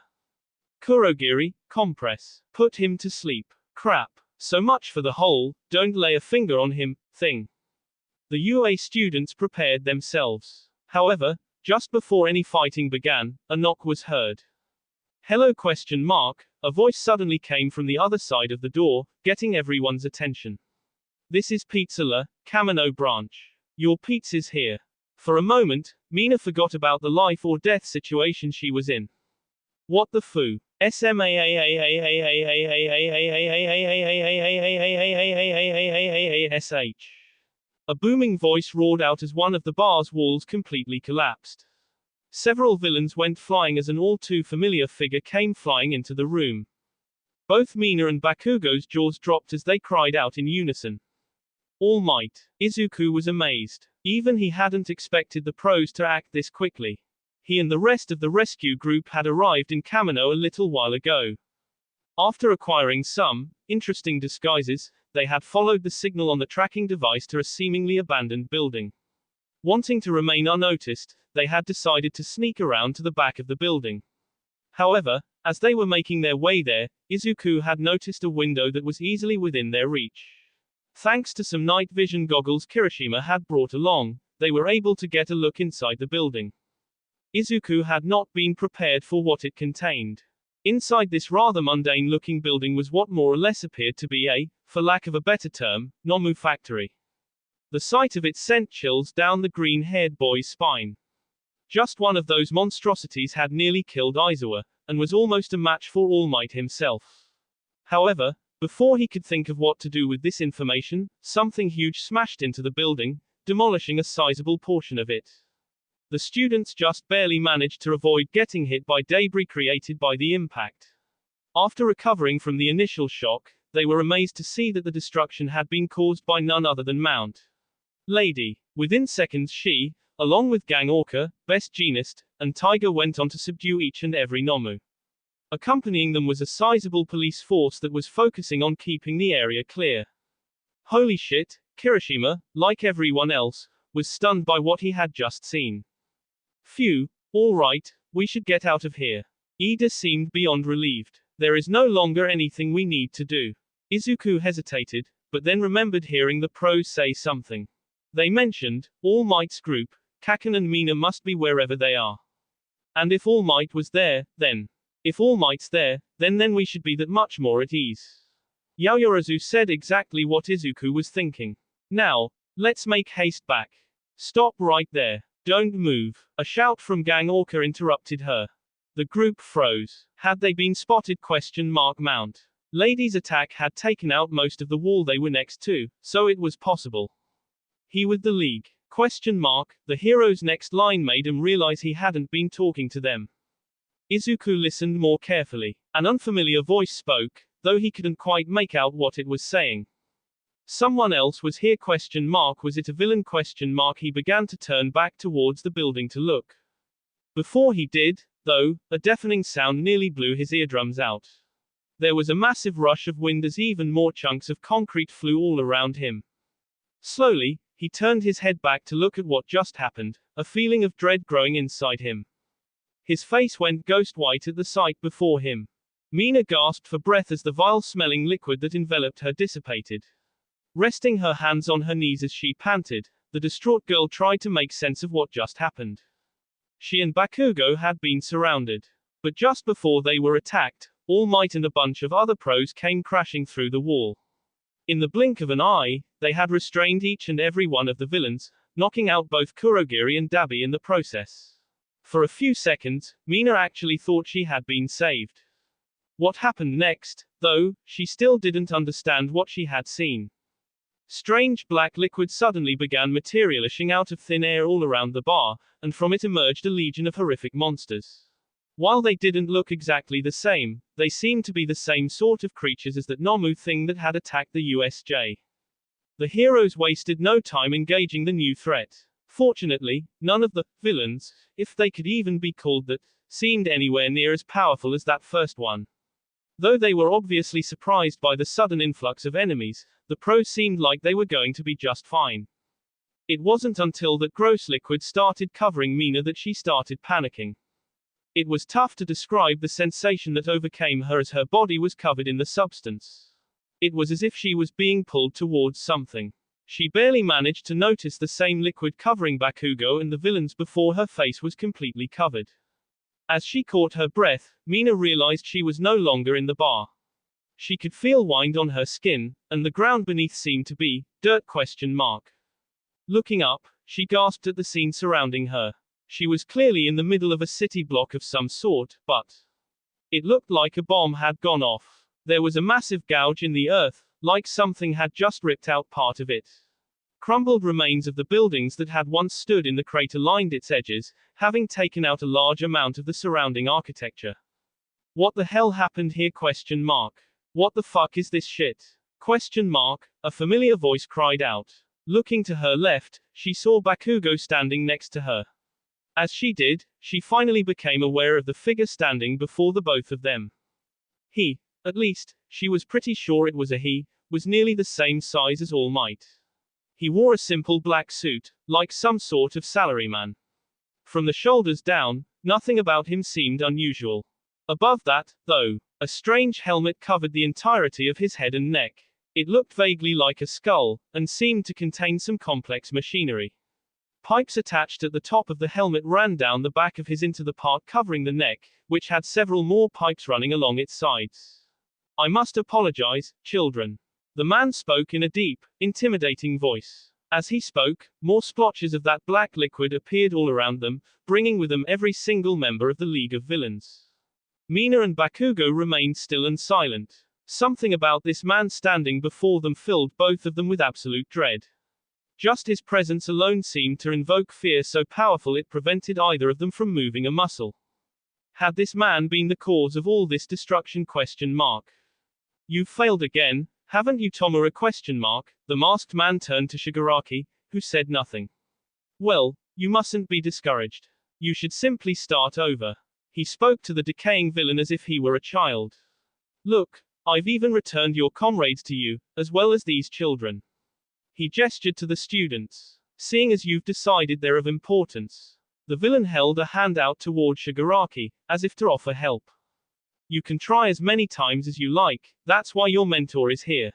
Kurogiri, compress. Put him to sleep. Crap. So much for the whole, don't lay a finger on him, thing. The UA students prepared themselves. However, just before any fighting began, a knock was heard. Hello ? A voice suddenly came from the other side of the door, getting everyone's attention. This is Pizza-la, Kamino branch. Your pizza's here. For a moment, Mina forgot about the life or death situation she was in. What the foo? A booming voice roared out as one of the bar's walls completely collapsed. Several villains went flying as an all too familiar figure came flying into the room. Both Mina and Bakugo's jaws dropped as they cried out in unison. All Might. Izuku was amazed. Even he hadn't expected the pros to act this quickly. He and the rest of the rescue group had arrived in Kamino a little while ago. After acquiring some interesting disguises, they had followed the signal on the tracking device to a seemingly abandoned building. Wanting to remain unnoticed, they had decided to sneak around to the back of the building. However, as they were making their way there, Izuku had noticed a window that was easily within their reach. Thanks to some night vision goggles Kirishima had brought along, they were able to get a look inside the building. Izuku had not been prepared for what it contained. Inside this rather mundane-looking building was what more or less appeared to be a, for lack of a better term, Nomu factory. The sight of it sent chills down the green-haired boy's spine. Just one of those monstrosities had nearly killed Aizawa, and was almost a match for All Might himself. However, before he could think of what to do with this information, something huge smashed into the building, demolishing a sizable portion of it. The students just barely managed to avoid getting hit by debris created by the impact. After recovering from the initial shock, they were amazed to see that the destruction had been caused by none other than Mount Lady. Within seconds she, along with Gang Orca, Best Jeanist, and Tiger went on to subdue each and every Nomu. Accompanying them was a sizable police force that was focusing on keeping the area clear. Holy shit, Kirishima, like everyone else, was stunned by what he had just seen. Phew, all right, we should get out of here. Ida seemed beyond relieved. There is no longer anything we need to do. Izuku hesitated, but then remembered hearing the pros say something. They mentioned, All Might's group, Kaken and Mina must be wherever they are. And if All Might was there, then. If All Might's there, then we should be that much more at ease. Yaoyorozu said exactly what Izuku was thinking. Now, let's make haste back. Stop right there. Don't move. A shout from Gang Orca interrupted her. The group froze. Had they been spotted? Mount Lady's attack had taken out most of the wall they were next to, so it was possible. He with the league? The hero's next line made him realize he hadn't been talking to them. Izuku listened more carefully. An unfamiliar voice spoke, though he couldn't quite make out what it was saying. Someone else was here? Was it a villain? He began to turn back towards the building to look. Before he did, though, a deafening sound nearly blew his eardrums out. There was a massive rush of wind as even more chunks of concrete flew all around him. Slowly, he turned his head back to look at what just happened, a feeling of dread growing inside him. His face went ghost white at the sight before him. Mina gasped for breath as the vile-smelling liquid that enveloped her dissipated. Resting her hands on her knees as she panted, the distraught girl tried to make sense of what just happened. She and Bakugo had been surrounded. But just before they were attacked, All Might and a bunch of other pros came crashing through the wall. In the blink of an eye, they had restrained each and every one of the villains, knocking out both Kurogiri and Dabi in the process. For a few seconds, Mina actually thought she had been saved. What happened next, though, she still didn't understand what she had seen. Strange black liquid suddenly began materializing out of thin air all around the bar, and from it emerged a legion of horrific monsters. While they didn't look exactly the same, they seemed to be the same sort of creatures as that Nomu thing that had attacked the USJ. The heroes wasted no time engaging the new threat. Fortunately, none of the villains, if they could even be called that, seemed anywhere near as powerful as that first one. Though they were obviously surprised by the sudden influx of enemies, the pros seemed like they were going to be just fine. It wasn't until that gross liquid started covering Mina that she started panicking. It was tough to describe the sensation that overcame her as her body was covered in the substance. It was as if she was being pulled towards something. She barely managed to notice the same liquid covering Bakugo and the villains before her face was completely covered. As she caught her breath, Mina realized she was no longer in the bar. She could feel wind on her skin, and the ground beneath seemed to be dirt ? Looking up, she gasped at the scene surrounding her. She was clearly in the middle of a city block of some sort, but it looked like a bomb had gone off. There was a massive gouge in the earth, like something had just ripped out part of it. Crumbled remains of the buildings that had once stood in the crater lined its edges, having taken out a large amount of the surrounding architecture. What the hell happened here ? What the fuck is this shit? ? A familiar voice cried out. Looking to her left, she saw Bakugo standing next to her. As she did, she finally became aware of the figure standing before the both of them. He, at least, she was pretty sure it was a he, was nearly the same size as All Might. He wore a simple black suit, like some sort of salaryman. From the shoulders down, nothing about him seemed unusual. Above that, though, a strange helmet covered the entirety of his head and neck. It looked vaguely like a skull, and seemed to contain some complex machinery. Pipes attached at the top of the helmet ran down the back of his into the part covering the neck, which had several more pipes running along its sides. I must apologize, children. The man spoke in a deep, intimidating voice. As he spoke, more splotches of that black liquid appeared all around them, bringing with them every single member of the League of Villains. Mina and Bakugo remained still and silent. Something about this man standing before them filled both of them with absolute dread. Just his presence alone seemed to invoke fear so powerful it prevented either of them from moving a muscle. Had this man been the cause of all this destruction ? You've failed again, haven't you, Tomura ? The masked man turned to Shigaraki, who said nothing. Well, you mustn't be discouraged. You should simply start over. He spoke to the decaying villain as if he were a child. Look, I've even returned your comrades to you, as well as these children. He gestured to the students. Seeing as you've decided they're of importance. The villain held a hand out toward Shigaraki, as if to offer help. You can try as many times as you like, that's why your mentor is here.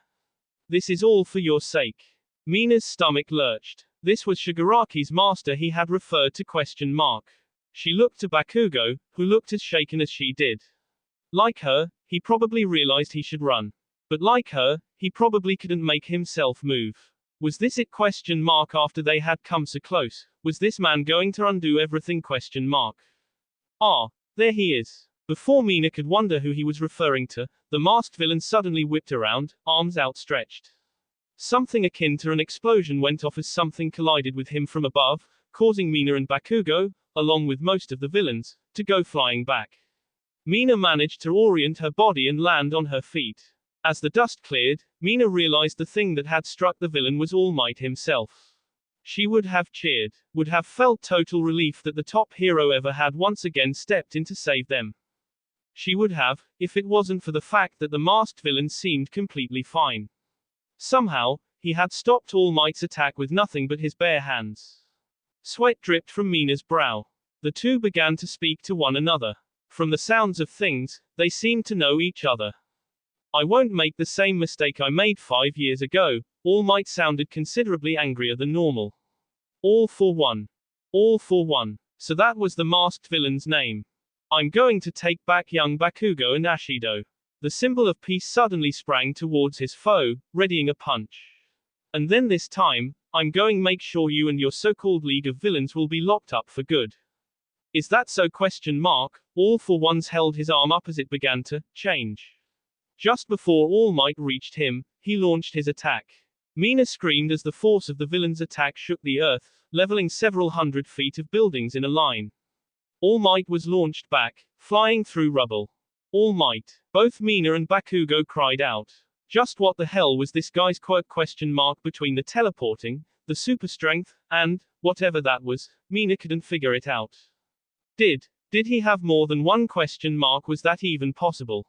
This is all for your sake. Mina's stomach lurched. This was Shigaraki's master he had referred to ? She looked to Bakugo, who looked as shaken as she did. Like her, he probably realized he should run. But like her, he probably couldn't make himself move. Was this it ? After they had come so close, was this man going to undo everything ? Ah, there he is. Before Mina could wonder who he was referring to, the masked villain suddenly whipped around, arms outstretched. Something akin to an explosion went off as something collided with him from above, causing Mina and Bakugo, along with most of the villains, to go flying back. Mina managed to orient her body and land on her feet. As the dust cleared, Mina realized the thing that had struck the villain was All Might himself. She would have cheered, would have felt total relief that the top hero ever had once again stepped in to save them. She would have, if it wasn't for the fact that the masked villain seemed completely fine. Somehow, he had stopped All Might's attack with nothing but his bare hands. Sweat dripped from Mina's brow. The two began to speak to one another. From the sounds of things, they seemed to know each other. I won't make the same mistake I made 5 years ago. All Might sounded considerably angrier than normal. All for one. All for one. So that was the masked villain's name. I'm going to take back young Bakugo and Ashido. The symbol of peace suddenly sprang towards his foe, readying a punch. And then this time, I'm going make sure you and your so-called League of Villains will be locked up for good. Is that so ? All for One's held his arm up as it began to change. Just before All Might reached him, he launched his attack. Mina screamed as the force of the villain's attack shook the earth, leveling several hundred feet of buildings in a line. All Might was launched back, flying through rubble. All Might. Both Mina and Bakugo cried out. Just what the hell was this guy's quirk? Between the teleporting, the super strength, and whatever that was, Mina couldn't figure it out. Did he have more than one ? Was that even possible? ?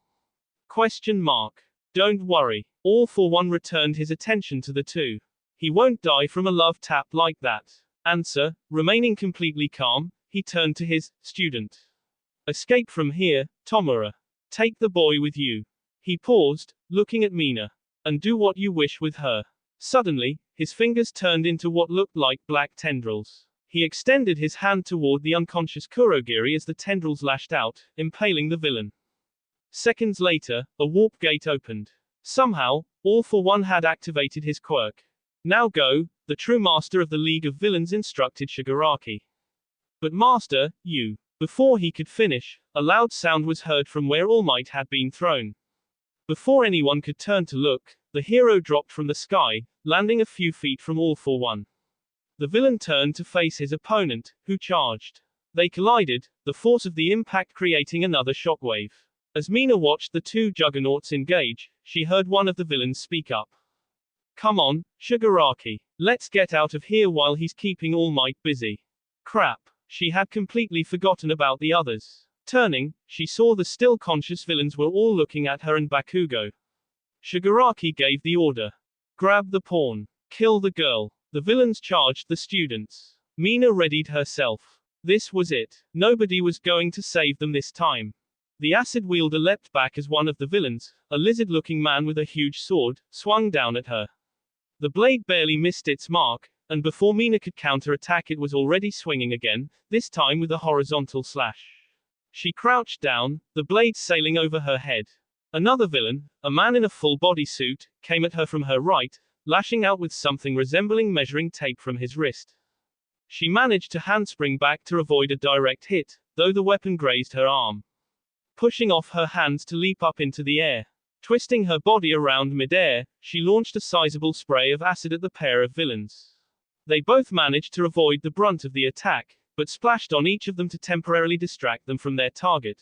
Don't worry. All for One returned his attention to the two. He won't die from a love tap like that. Answer. Remaining completely calm, he turned to his student. Escape from here, Tomura. Take the boy with you. He paused, looking at Mina. And do what you wish with her. Suddenly, his fingers turned into what looked like black tendrils. He extended his hand toward the unconscious Kurogiri as the tendrils lashed out, impaling the villain. Seconds later, a warp gate opened. Somehow, All for One had activated his quirk. Now go, the true master of the League of Villains instructed Shigaraki. But master, you. Before he could finish, a loud sound was heard from where All Might had been thrown. Before anyone could turn to look, the hero dropped from the sky, landing a few feet from All for One. The villain turned to face his opponent, who charged. They collided, the force of the impact creating another shockwave. As Mina watched the two juggernauts engage, she heard one of the villains speak up. Come on, Shigaraki. Let's get out of here while he's keeping All Might busy. Crap. She had completely forgotten about the others. Turning, she saw the still conscious villains were all looking at her and Bakugo. Shigaraki gave the order. Grab the pawn. Kill the girl. The villains charged the students. Mina readied herself. This was it. Nobody was going to save them this time. The acid wielder leapt back as one of the villains, a lizard-looking man with a huge sword, swung down at her. The blade barely missed its mark, and before Mina could counter-attack it was already swinging again, this time with a horizontal slash. She crouched down, the blade sailing over her head. Another villain, a man in a full bodysuit, came at her from her right, lashing out with something resembling measuring tape from his wrist. She managed to handspring back to avoid a direct hit, though the weapon grazed her arm. Pushing off her hands to leap up into the air. Twisting her body around mid-air, she launched a sizable spray of acid at the pair of villains. They both managed to avoid the brunt of the attack, but splashed on each of them to temporarily distract them from their target.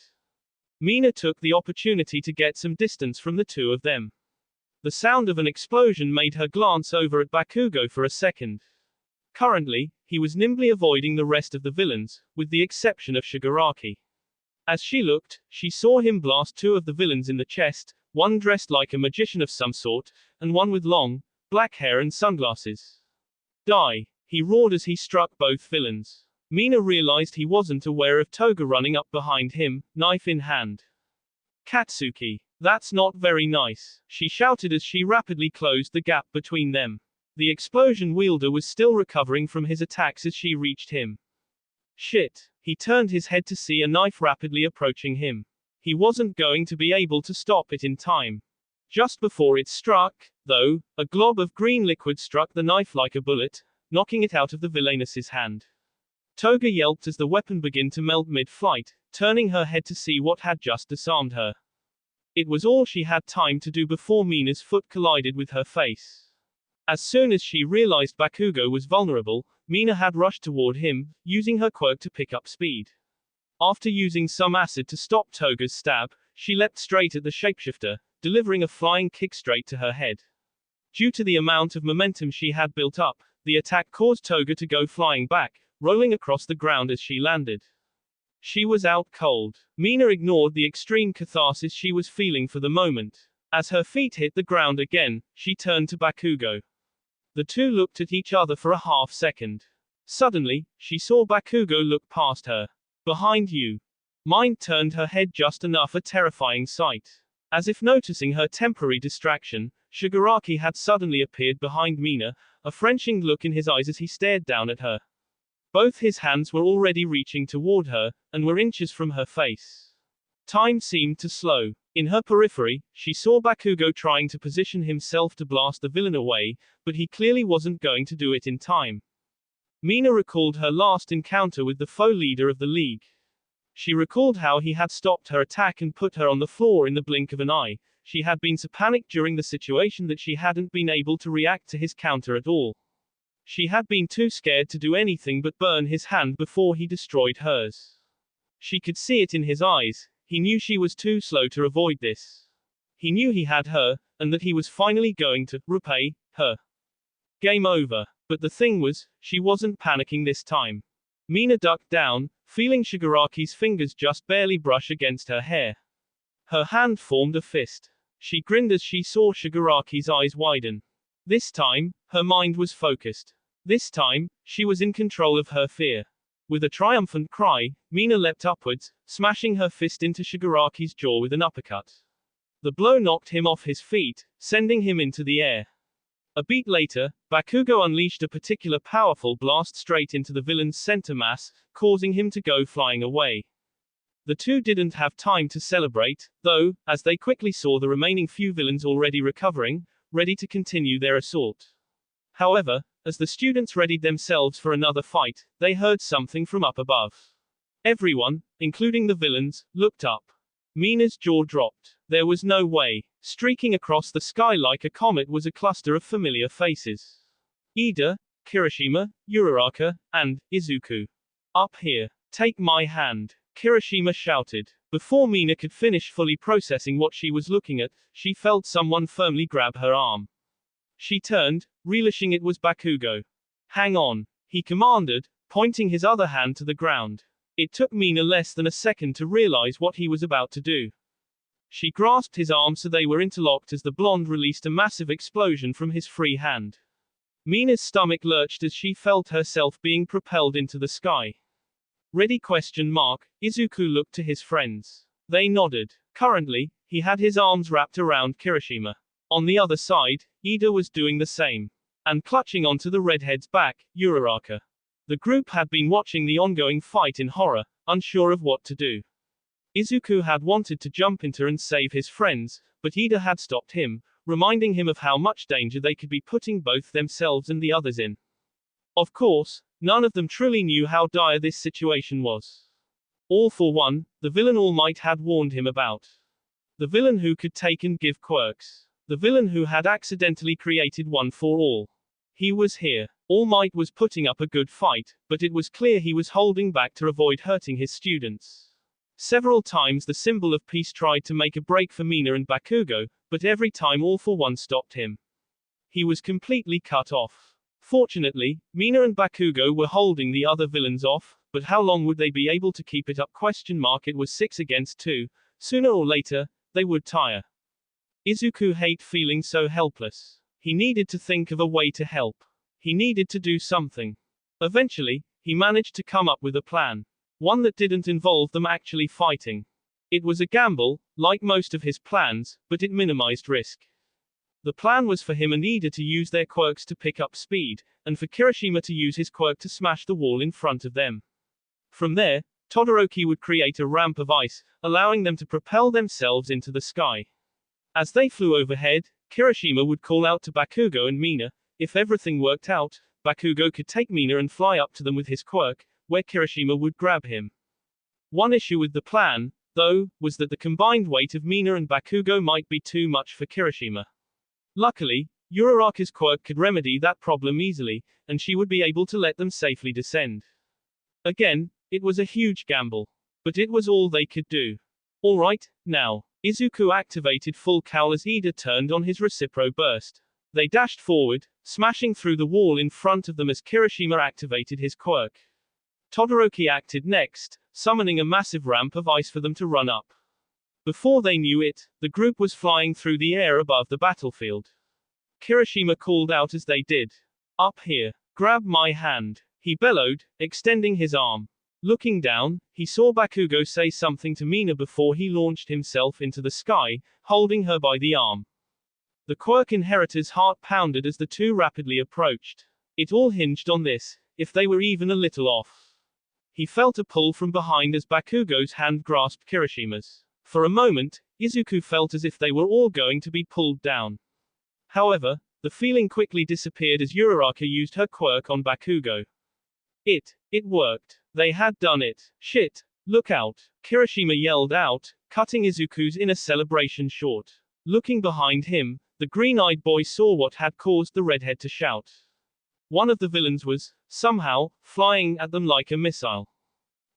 Mina took the opportunity to get some distance from the two of them. The sound of an explosion made her glance over at Bakugo for a second. Currently, he was nimbly avoiding the rest of the villains, with the exception of Shigaraki. As she looked, she saw him blast two of the villains in the chest, one dressed like a magician of some sort, and one with long, black hair and sunglasses. Die! He roared as he struck both villains. Mina realized he wasn't aware of Toga running up behind him, knife in hand. Katsuki. That's not very nice, she shouted as she rapidly closed the gap between them. The explosion wielder was still recovering from his attacks as she reached him. Shit. He turned his head to see a knife rapidly approaching him. He wasn't going to be able to stop it in time. Just before it struck, though, a glob of green liquid struck the knife like a bullet, knocking it out of the villainess's hand. Toga yelped as the weapon began to melt mid-flight, turning her head to see what had just disarmed her. It was all she had time to do before Mina's foot collided with her face. As soon as she realized Bakugo was vulnerable, Mina had rushed toward him, using her quirk to pick up speed. After using some acid to stop Toga's stab, she leapt straight at the shapeshifter, delivering a flying kick straight to her head. Due to the amount of momentum she had built up, the attack caused Toga to go flying back, rolling across the ground as she landed. She was out cold. Mina ignored the extreme catharsis she was feeling for the moment. As her feet hit the ground again, she turned to Bakugo. The two looked at each other for a half second. Suddenly, she saw Bakugo look past her. Behind you. Mind turned her head just enough, a terrifying sight. As if noticing her temporary distraction, Shigaraki had suddenly appeared behind Mina, a frenching look in his eyes as he stared down at her. Both his hands were already reaching toward her, and were inches from her face. Time seemed to slow. In her periphery, she saw Bakugo trying to position himself to blast the villain away, but he clearly wasn't going to do it in time. Mina recalled her last encounter with the foe leader of the League. She recalled how he had stopped her attack and put her on the floor in the blink of an eye, she had been so panicked during the situation that she hadn't been able to react to his counter at all. She had been too scared to do anything but burn his hand before he destroyed hers. She could see it in his eyes. He knew she was too slow to avoid this. He knew he had her, and that he was finally going to repay her. Game over. But the thing was, she wasn't panicking this time. Mina ducked down, feeling Shigaraki's fingers just barely brush against her hair. Her hand formed a fist. She grinned as she saw Shigaraki's eyes widen. This time, her mind was focused. This time, she was in control of her fear. With a triumphant cry, Mina leapt upwards, smashing her fist into Shigaraki's jaw with an uppercut. The blow knocked him off his feet, sending him into the air. A beat later, Bakugo unleashed a particular powerful blast straight into the villain's center mass, causing him to go flying away. The two didn't have time to celebrate, though, as they quickly saw the remaining few villains already recovering, ready to continue their assault. However, as the students readied themselves for another fight, they heard something from up above. Everyone, including the villains, looked up. Mina's jaw dropped. There was no way. Streaking across the sky like a comet was a cluster of familiar faces. Ida, Kirishima, Uraraka, and Izuku. Up here. Take my hand. Kirishima shouted. Before Mina could finish fully processing what she was looking at, she felt someone firmly grab her arm. She turned, relishing it was Bakugo. Hang on, he commanded, pointing his other hand to the ground. It took Mina less than a second to realize what he was about to do. She grasped his arm so they were interlocked as the blonde released a massive explosion from his free hand. Mina's stomach lurched as she felt herself being propelled into the sky. Ready? Izuku looked to his friends. They nodded. Currently, he had his arms wrapped around Kirishima. On the other side, Ida was doing the same. And clutching onto the redhead's back, Uraraka. The group had been watching the ongoing fight in horror, unsure of what to do. Izuku had wanted to jump into and save his friends, but Ida had stopped him, reminding him of how much danger they could be putting both themselves and the others in. Of course, none of them truly knew how dire this situation was. All for one, the villain All Might had warned him about. The villain who could take and give quirks. The villain who had accidentally created one for all. He was here. All Might was putting up a good fight, but it was clear he was holding back to avoid hurting his students. Several times the symbol of peace tried to make a break for Mina and Bakugo, but every time All for One stopped him. He was completely cut off. Fortunately, Mina and Bakugo were holding the other villains off, but how long would they be able to keep it up? It was 6 against 2. Sooner or later, they would tire. Izuku hated feeling so helpless. He needed to think of a way to help. He needed to do something. Eventually, he managed to come up with a plan. One that didn't involve them actually fighting. It was a gamble, like most of his plans, but it minimized risk. The plan was for him and Ida to use their quirks to pick up speed, and for Kirishima to use his quirk to smash the wall in front of them. From there, Todoroki would create a ramp of ice, allowing them to propel themselves into the sky. As they flew overhead, Kirishima would call out to Bakugo and Mina. If everything worked out, Bakugo could take Mina and fly up to them with his quirk, where Kirishima would grab him. One issue with the plan, though, was that the combined weight of Mina and Bakugo might be too much for Kirishima. Luckily, Uraraka's quirk could remedy that problem easily, and she would be able to let them safely descend. Again, it was a huge gamble. But it was all they could do. Alright, now. Izuku activated full cowl as Ida turned on his Recipro burst. They dashed forward, smashing through the wall in front of them as Kirishima activated his quirk. Todoroki acted next, summoning a massive ramp of ice for them to run up. Before they knew it, the group was flying through the air above the battlefield. Kirishima called out as they did. Up here. Grab my hand. He bellowed, extending his arm. Looking down, he saw Bakugo say something to Mina before he launched himself into the sky, holding her by the arm. The quirk inheritor's heart pounded as the two rapidly approached. It all hinged on this, if they were even a little off. He felt a pull from behind as Bakugo's hand grasped Kirishima's. For a moment, Izuku felt as if they were all going to be pulled down. However, the feeling quickly disappeared as Uraraka used her quirk on Bakugo. It worked. They had done it. Shit. Look out. Kirishima yelled out, cutting Izuku's inner celebration short. Looking behind him, the green-eyed boy saw what had caused the redhead to shout. One of the villains was, somehow, flying at them like a missile.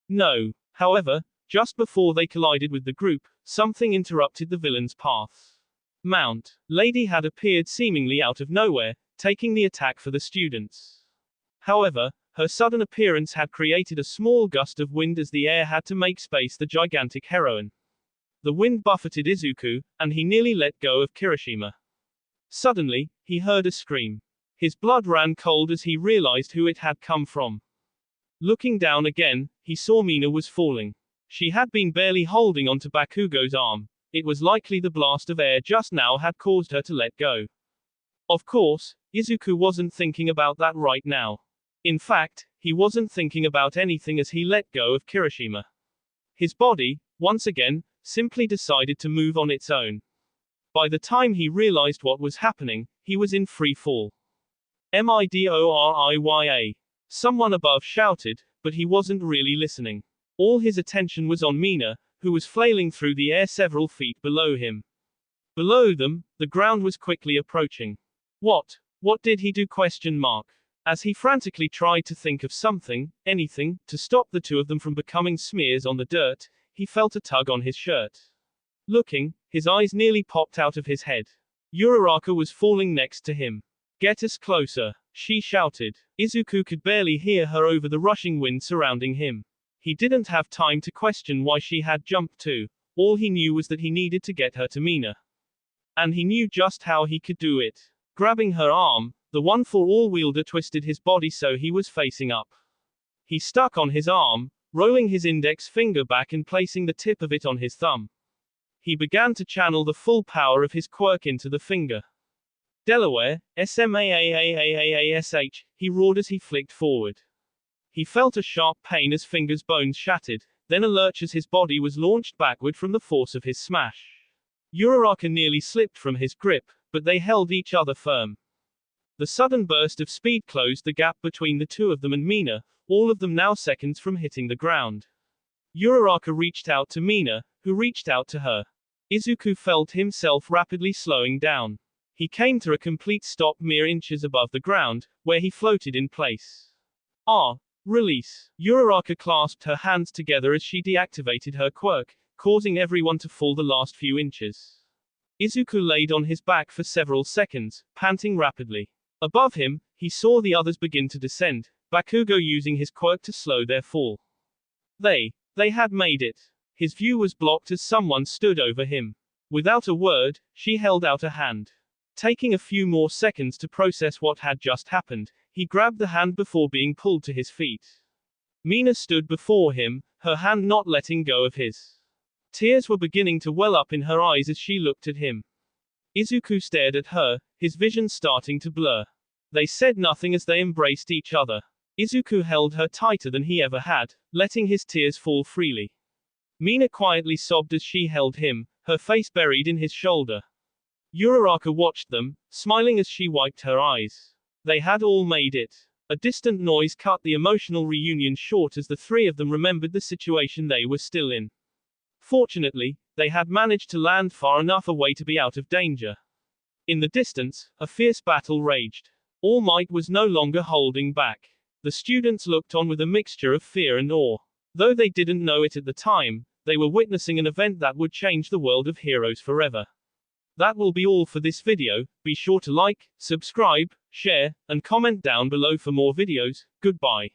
No. However, just before they collided with the group, something interrupted the villain's path. Mount Lady had appeared seemingly out of nowhere, taking the attack for the students. However, her sudden appearance had created a small gust of wind as the air had to make space the gigantic heroine. The wind buffeted Izuku, and he nearly let go of Kirishima. Suddenly, he heard a scream. His blood ran cold as he realized who it had come from. Looking down again, he saw Mina was falling. She had been barely holding onto Bakugo's arm. It was likely the blast of air just now had caused her to let go. Of course, Izuku wasn't thinking about that right now. In fact, he wasn't thinking about anything as he let go of Kirishima. His body, once again, simply decided to move on its own. By the time he realized what was happening, he was in free fall. Midoriya. Someone above shouted, but he wasn't really listening. All his attention was on Mina, who was flailing through the air several feet below him. Below them, the ground was quickly approaching. What did he do? As he frantically tried to think of something, anything, to stop the two of them from becoming smears on the dirt, he felt a tug on his shirt. Looking, his eyes nearly popped out of his head. Uraraka was falling next to him. "Get us closer," she shouted. Izuku could barely hear her over the rushing wind surrounding him. He didn't have time to question why she had jumped too. All he knew was that he needed to get her to Mina. And he knew just how he could do it. Grabbing her arm, the one-for-all wielder twisted his body so he was facing up. He stuck on his arm, rolling his index finger back and placing the tip of it on his thumb. He began to channel the full power of his quirk into the finger. "Delaware, SMAAAAASH," he roared as he flicked forward. He felt a sharp pain as fingers' bones shattered, then a lurch as his body was launched backward from the force of his smash. Uraraka nearly slipped from his grip, but they held each other firm. The sudden burst of speed closed the gap between the two of them and Mina, all of them now seconds from hitting the ground. Uraraka reached out to Mina, who reached out to her. Izuku felt himself rapidly slowing down. He came to a complete stop mere inches above the ground, where he floated in place. Release. Uraraka clasped her hands together as she deactivated her quirk, causing everyone to fall the last few inches. Izuku laid on his back for several seconds, panting rapidly. Above him, he saw the others begin to descend, Bakugo using his quirk to slow their fall. They had made it. His view was blocked as someone stood over him. Without a word, she held out a hand. Taking a few more seconds to process what had just happened, he grabbed the hand before being pulled to his feet. Mina stood before him, her hand not letting go of his. Tears were beginning to well up in her eyes as she looked at him. Izuku stared at her, his vision starting to blur. They said nothing as they embraced each other. Izuku held her tighter than he ever had, letting his tears fall freely. Mina quietly sobbed as she held him, her face buried in his shoulder. Uraraka watched them, smiling as she wiped her eyes. They had all made it. A distant noise cut the emotional reunion short as the three of them remembered the situation they were still in. Fortunately, they had managed to land far enough away to be out of danger. In the distance, a fierce battle raged. All Might was no longer holding back. The students looked on with a mixture of fear and awe. Though they didn't know it at the time, they were witnessing an event that would change the world of heroes forever. That will be all for this video. Be sure to like, subscribe, share, and comment down below for more videos. Goodbye.